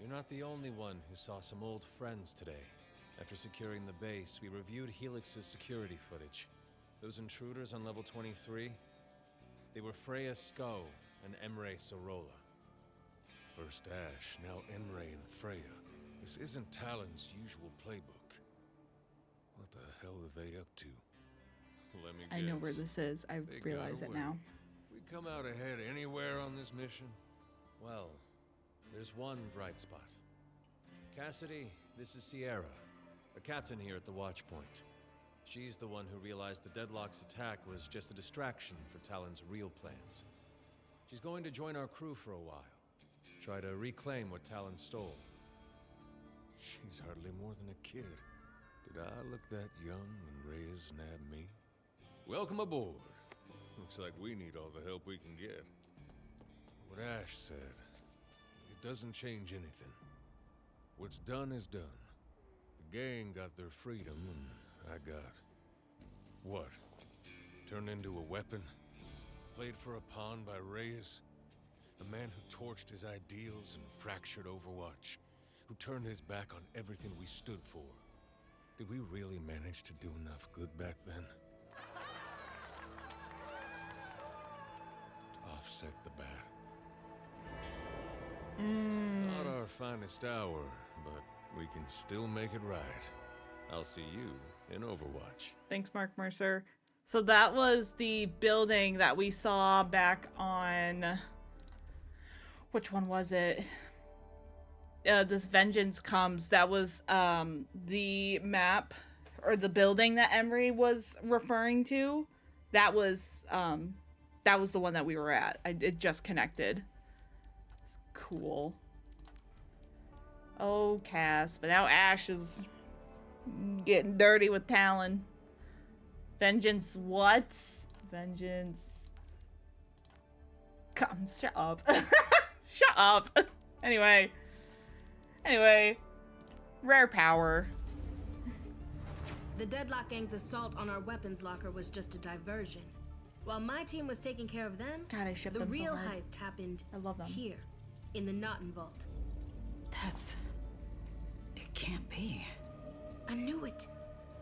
You're not the only one who saw some old friends today. After securing the base, we reviewed Helix's security footage. Those intruders on level 23, they were Freya Sko and Emre Sorolla. First Ash, now Emre and Freya. This isn't Talon's usual playbook. What the hell are they up to? Let me guess. I know where this is. I They realize got it away. now. We come out ahead anywhere on this mission? Well, there's one bright spot. Cassidy, this is Sierra, a captain here at the Watch Point. She's the one who realized the Deadlock's attack was just a distraction for Talon's real plans. She's going to join our crew for a while. Try to reclaim what Talon stole. She's hardly more than a kid. Did I look that young when Reyes nabbed me? Welcome aboard. Looks like we need all the help we can get. What Ash said, it doesn't change anything. What's done is done. The gang got their freedom, and I got... what? Turned into a weapon? Played for a pawn by Reyes? A man who torched his ideals and fractured Overwatch? Who turned his back on everything we stood for? Did we really manage to do enough good back then? To offset the bad. Not our finest hour, but we can still make it right. I'll see you in Overwatch. Thanks, Mark Mercer. So that was the building that we saw back on... which one was it? This Vengeance Comes. That was the map or the building that Emre was referring to. That was the one that we were at. It just connected. Cool. Oh, Cass. But now Ash is getting dirty with Talon. Vengeance what? Vengeance. Come, shut up. Shut up. Anyway, rare power. The Deadlock Gang's assault on our weapons locker was just a diversion. While my team was taking care of them, God, I ship the them so real hard. heist happened I love them. here, in the Naughton Vault. It can't be. I knew it.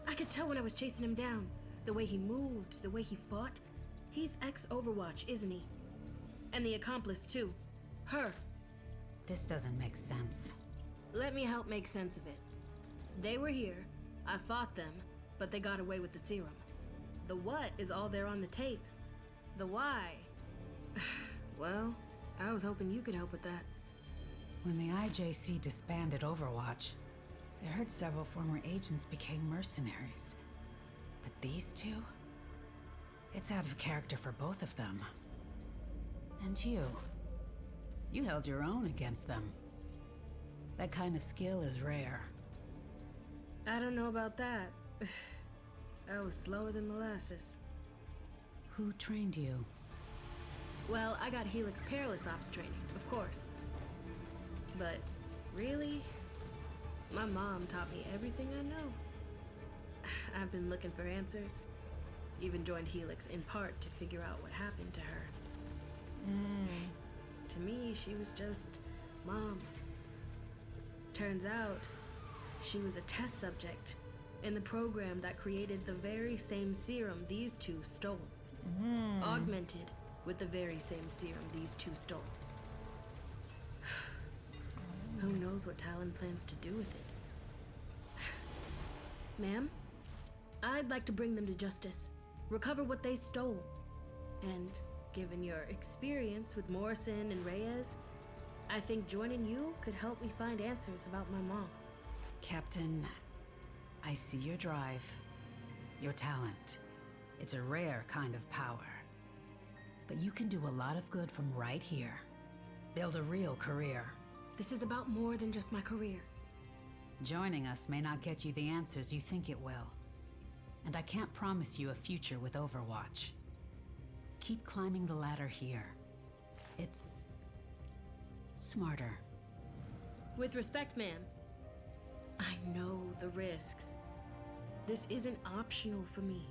I could tell when I was chasing him down. The way he moved, the way he fought. He's ex-Overwatch, isn't he? And the accomplice, too. Her. This doesn't make sense. Let me help make sense of it. They were here, I fought them, but they got away with the serum. The what is all there on the tape. The why... well, I was hoping you could help with that. When the IJC disbanded Overwatch, I heard several former agents became mercenaries. But these two? It's out of character for both of them. And you. You held your own against them. That kind of skill is rare. I don't know about that. I was slower than molasses. Who trained you? Well, I got Helix Perilous Ops training, of course. But, really? My mom taught me everything I know. I've been looking for answers. Even joined Helix in part to figure out what happened to her. To me, she was just Mom. Turns out, she was a test subject in the program that created the very same serum these two stole. Augmented with the very same serum these two stole. Who knows what Talon plans to do with it? Ma'am, I'd like to bring them to justice, recover what they stole. And given your experience with Morrison and Reyes, I think joining you could help me find answers about my mom. Captain, I see your drive, your talent. It's a rare kind of power. But you can do a lot of good from right here. Build a real career. This is about more than just my career. Joining us may not get you the answers you think it will. And I can't promise you a future with Overwatch. keep climbing the ladder here. It's smarter. With respect, ma'am, I know the risks. This isn't optional for me.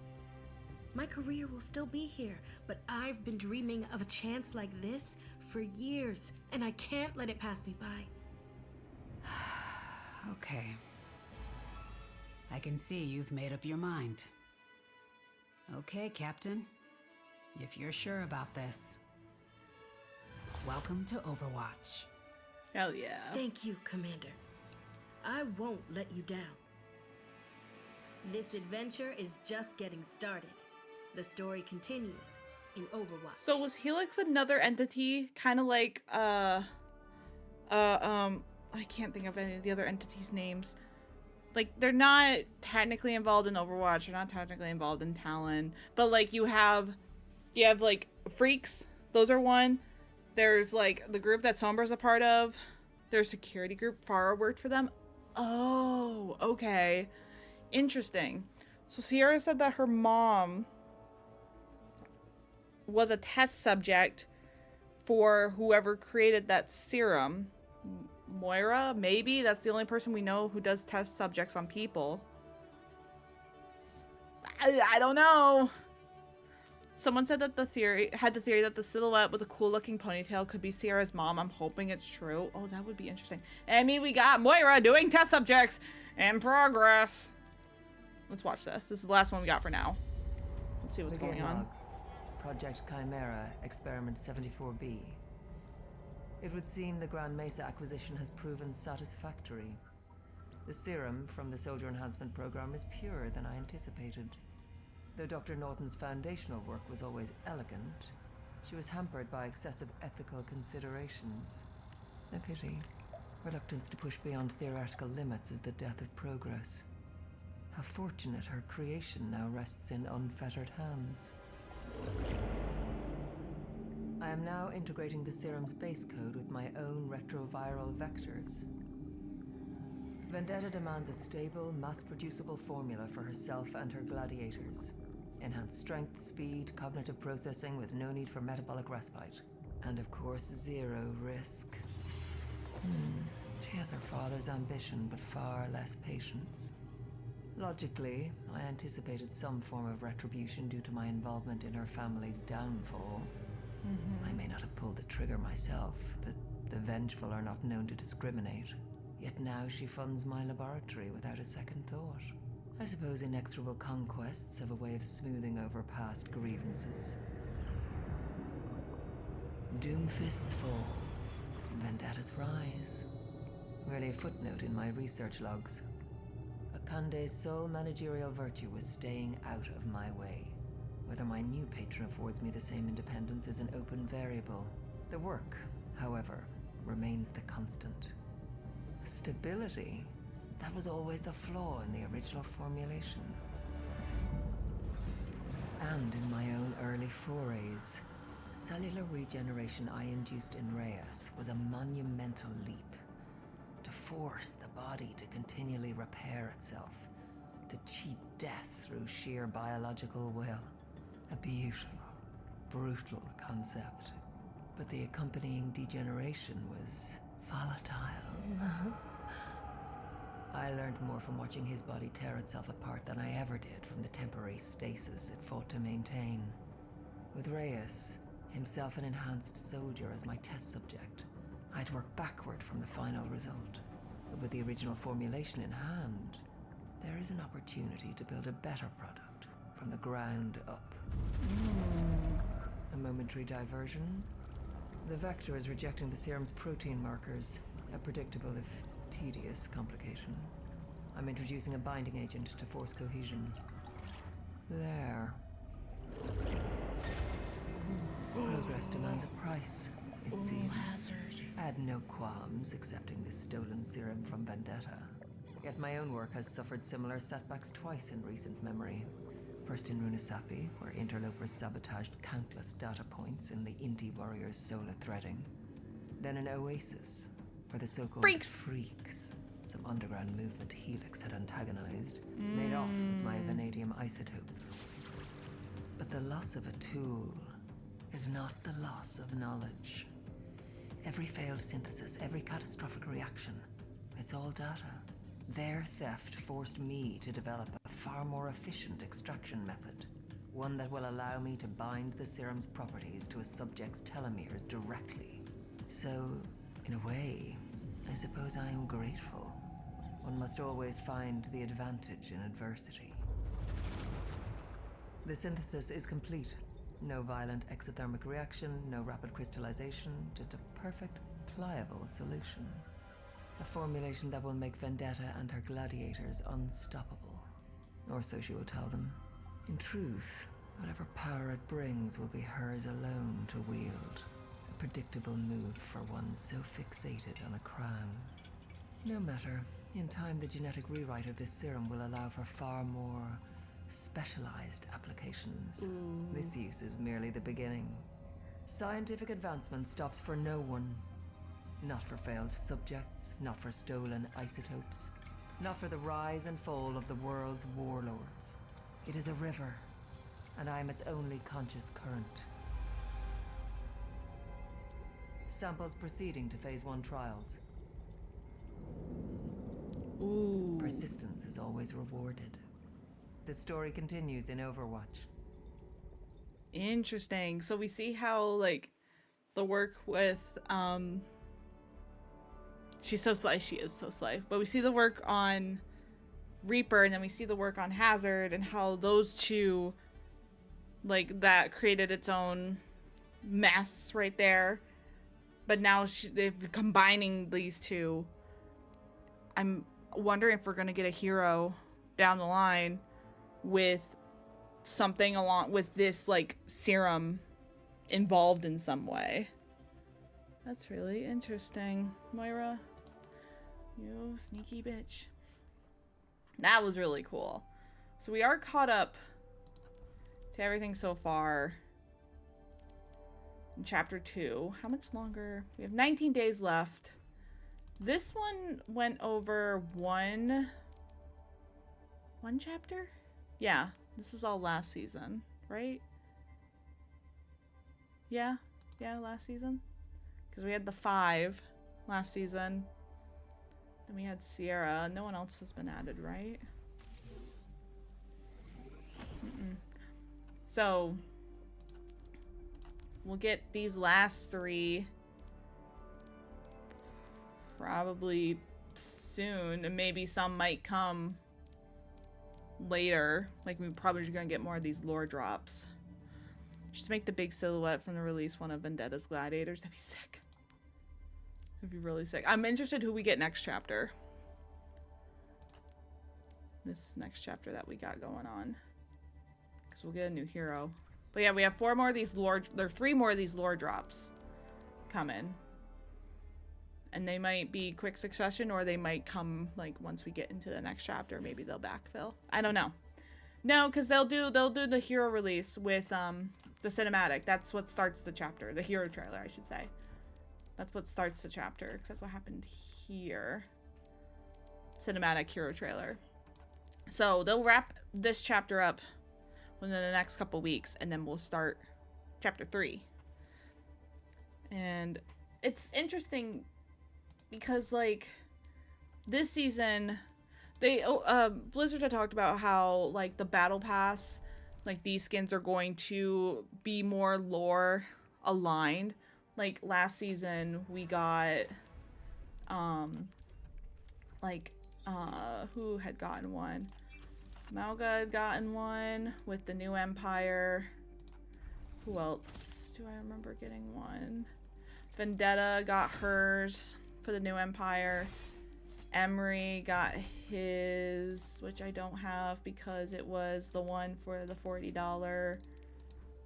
My career will still be here, but I've been dreaming of a chance like this for years, and I can't let it pass me by. Okay. I can see you've made up your mind. Okay, Captain. If you're sure about this, welcome to Overwatch. Hell yeah. Thank you, Commander. I won't let you down. This adventure is just getting started. The story continues in Overwatch. So was Helix another entity, kind of like I can't think of any of the other entities' names. Like, they're not technically involved in Overwatch, they're not technically involved in Talon, but like you have like Freaks, those are one. There's like the group that Sombra's a part of. There's a security group, Farah worked for them. Oh, okay. Interesting. So Sierra said that her mom was a test subject for whoever created that serum. Moira, maybe? That's the only person we know who does test subjects on people. I don't know. Someone said that the theory that the silhouette with a cool looking ponytail could be Sierra's mom. I'm hoping it's true. Oh, that would be interesting. I mean, we got Moira doing test subjects in progress. Let's watch this. This is the last one we got for now. Let's see what's going on. Project Chimera, Experiment 74B. It would seem the Grand Mesa acquisition has proven satisfactory. The serum from the Soldier Enhancement Program is purer than I anticipated. Though Dr. Norton's foundational work was always elegant, she was hampered by excessive ethical considerations. A pity. Reluctance to push beyond theoretical limits is the death of progress. How fortunate her creation now rests in unfettered hands. I am now integrating the serum's base code with my own retroviral vectors. Vendetta demands a stable, mass-producible formula for herself and her gladiators. Enhanced strength, speed, cognitive processing with no need for metabolic respite. And of course, zero risk. She has her father's ambition, but far less patience. Logically, I anticipated some form of retribution due to my involvement in her family's downfall. I may not have pulled the trigger myself, but the vengeful are not known to discriminate. Yet now she funds my laboratory without a second thought. I suppose inexorable conquests have a way of smoothing over past grievances. Doomfists fall, vendettas rise. Merely a footnote in my research logs. Akande's sole managerial virtue was staying out of my way. Whether my new patron affords me the same independence is an open variable. The work, however, remains the constant. Stability, that was always the flaw in the original formulation. And in my own early forays, cellular regeneration I induced in Reyes was a monumental leap. To force the body to continually repair itself, to cheat death through sheer biological will. A beautiful, brutal concept. But the accompanying degeneration was volatile. I learned more from watching his body tear itself apart than I ever did from the temporary stasis it fought to maintain. With Reyes, himself an enhanced soldier as my test subject, I'd work backward from the final result. But with the original formulation in hand, there is an opportunity to build a better product from the ground up. A momentary diversion. The vector is rejecting the serum's protein markers, a predictable if tedious complication. I'm introducing a binding agent to force cohesion. There. Progress demands a price, it seems. I had no qualms accepting this stolen serum from Vendetta. Yet my own work has suffered similar setbacks twice in recent memory. First in Runasapi, where interlopers sabotaged countless data points in the Inti warriors' solar threading. Then in Oasis, where the so-called freaks, some underground movement Helix had antagonized, made off with my vanadium isotope. But the loss of a tool is not the loss of knowledge. Every failed synthesis, every catastrophic reaction, it's all data. Their theft forced me to develop a far more efficient extraction method. One that will allow me to bind the serum's properties to a subject's telomeres directly. So, in a way, I suppose I am grateful. One must always find the advantage in adversity. The synthesis is complete. No violent exothermic reaction, no rapid crystallization, just a perfect, pliable solution. A formulation that will make Vendetta and her gladiators unstoppable. Or so she will tell them. In truth, whatever power it brings will be hers alone to wield. A predictable move for one so fixated on a crown. No matter, in time the genetic rewrite of this serum will allow for far more specialized applications. This use is merely the beginning. Scientific advancement stops for no one. Not for failed subjects, not for stolen isotopes, not for the rise and fall of the world's warlords. It is a river, and I am its only conscious current. Samples proceeding to Phase 1 trials. Ooh. Persistence is always rewarded. The story continues in Overwatch. Interesting. So we see how, like, the work with, she's so sly, she is so sly. But we see the work on Reaper, and then we see the work on Hazard, and how those two, like, that created its own mess right there. But now they're combining these two. I'm wondering if we're going to get a hero down the line with something along with this, like, serum involved in some way. That's really interesting, Moira. You sneaky bitch. That was really cool. So we are caught up to everything so far in chapter 2. How much longer? We have 19 days left. This one went over one chapter? Yeah, this was all last season, right? Yeah, last season. Because we had the 5 last season. Then we had Sierra. No one else has been added, right? So, we'll get these last 3 probably soon, and maybe some might come later. Like, we're probably just gonna get more of these lore drops. Just make the big silhouette from the release one of Vendetta's gladiators. That'd be sick. That'd be really sick. I'm interested who we get next chapter. This next chapter that we got going on. Because we'll get a new hero. But yeah, we have 4 more of these lore... There are 3 more of these lore drops coming. And they might be quick succession, or they might come, like, once we get into the next chapter. Maybe they'll backfill. I don't know. No, because they'll do the hero release with the cinematic. That's what starts the chapter. The hero trailer, I should say. That's what starts the chapter. Because that's what happened here. Cinematic hero trailer. So they'll wrap this chapter up within the next couple weeks, and then we'll start chapter 3. And it's interesting because, like, this season, Blizzard had talked about how, like, the battle pass, like, these skins are going to be more lore aligned. Like, last season we got who had gotten one? Malga had gotten one with the new Empire. Who else do I remember getting one? Vendetta got hers for the new Empire. Emre got his, which I don't have because it was the one for the $40,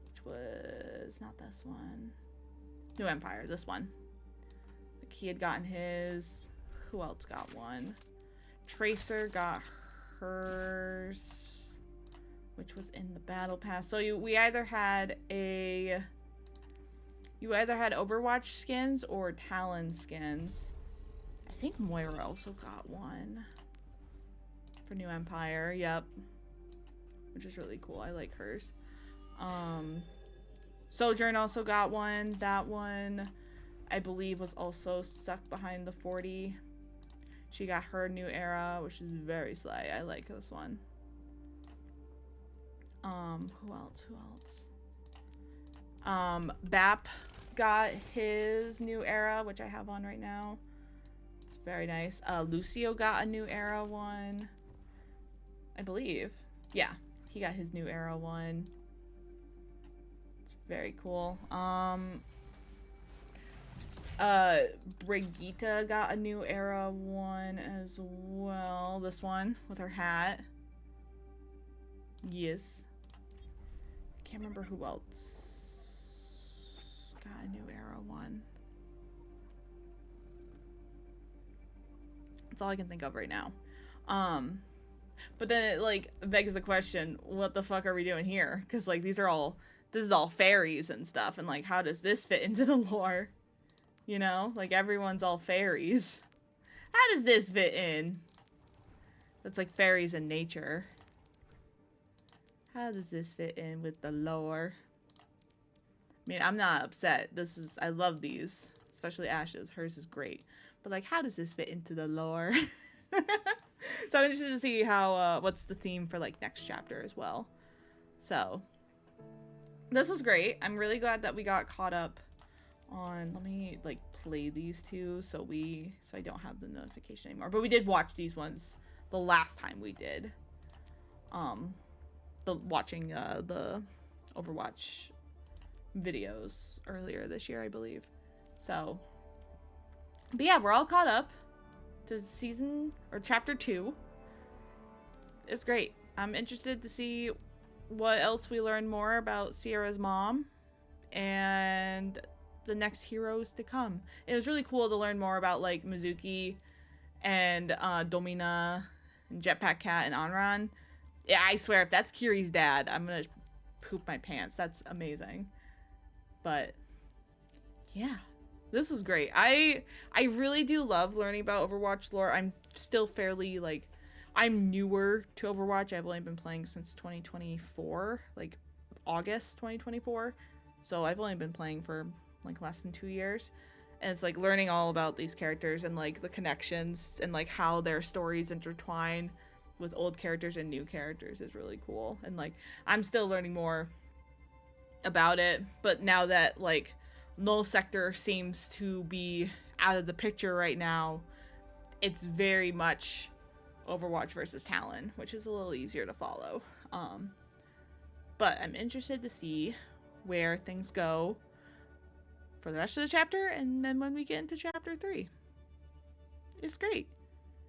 which was not this one. New Empire, this one. Like, he had gotten his. Who else got one? Tracer got hers, which was in the battle pass. So we either had Overwatch skins or Talon skins. I think Moira also got one for New Empire. Yep, which is really cool. I like hers. Sojourn also got one. That one, I believe, was also stuck behind the 40. She got her new era, which is very sly. I like this one. Who else? Bap got his new era, which I have on right now. It's very nice. Lucio got a new era one, I believe. Yeah, he got his new era one. It's very cool. Brigitte got a new era one as well. This one with her hat. Yes. Can't remember who else got a new era one. That's all I can think of right now. But then it like begs the question, what the fuck are we doing here? Because like this is all fairies and stuff, and like how does this fit into the lore? You know, like everyone's all fairies. How does this fit in? That's like fairies in nature. How does this fit in with the lore? I mean, I'm not upset. I love these, especially Ash's. Hers is great. But like, how does this fit into the lore? So I'm interested to see how, what's the theme for like next chapter as well. So this was great. I'm really glad that we got caught up on, let me like play these two so I don't have the notification anymore. But we did watch these ones the last time we did. Watching the Overwatch videos earlier this year, I believe. So, but yeah, we're all caught up to chapter 2. It's great. I'm interested to see what else we learn more about Sierra's mom and the next heroes to come. It was really cool to learn more about like Mizuki and Domina and Jetpack Cat and Anran. Yeah, I swear, if that's Kiri's dad, I'm gonna poop my pants. That's amazing. But yeah, this was great. I really do love learning about Overwatch lore. I'm still fairly like, I'm newer to Overwatch. I've only been playing since 2024, like August 2024. So I've only been playing for like less than 2 years. And it's like learning all about these characters and like the connections and like how their stories intertwine with old characters and new characters is really cool. And like I'm still learning more about it, but now that like Null Sector seems to be out of the picture right now, it's very much Overwatch versus Talon, which is a little easier to follow. But I'm interested to see where things go for the rest of the chapter, and then when we get into chapter 3. It's great.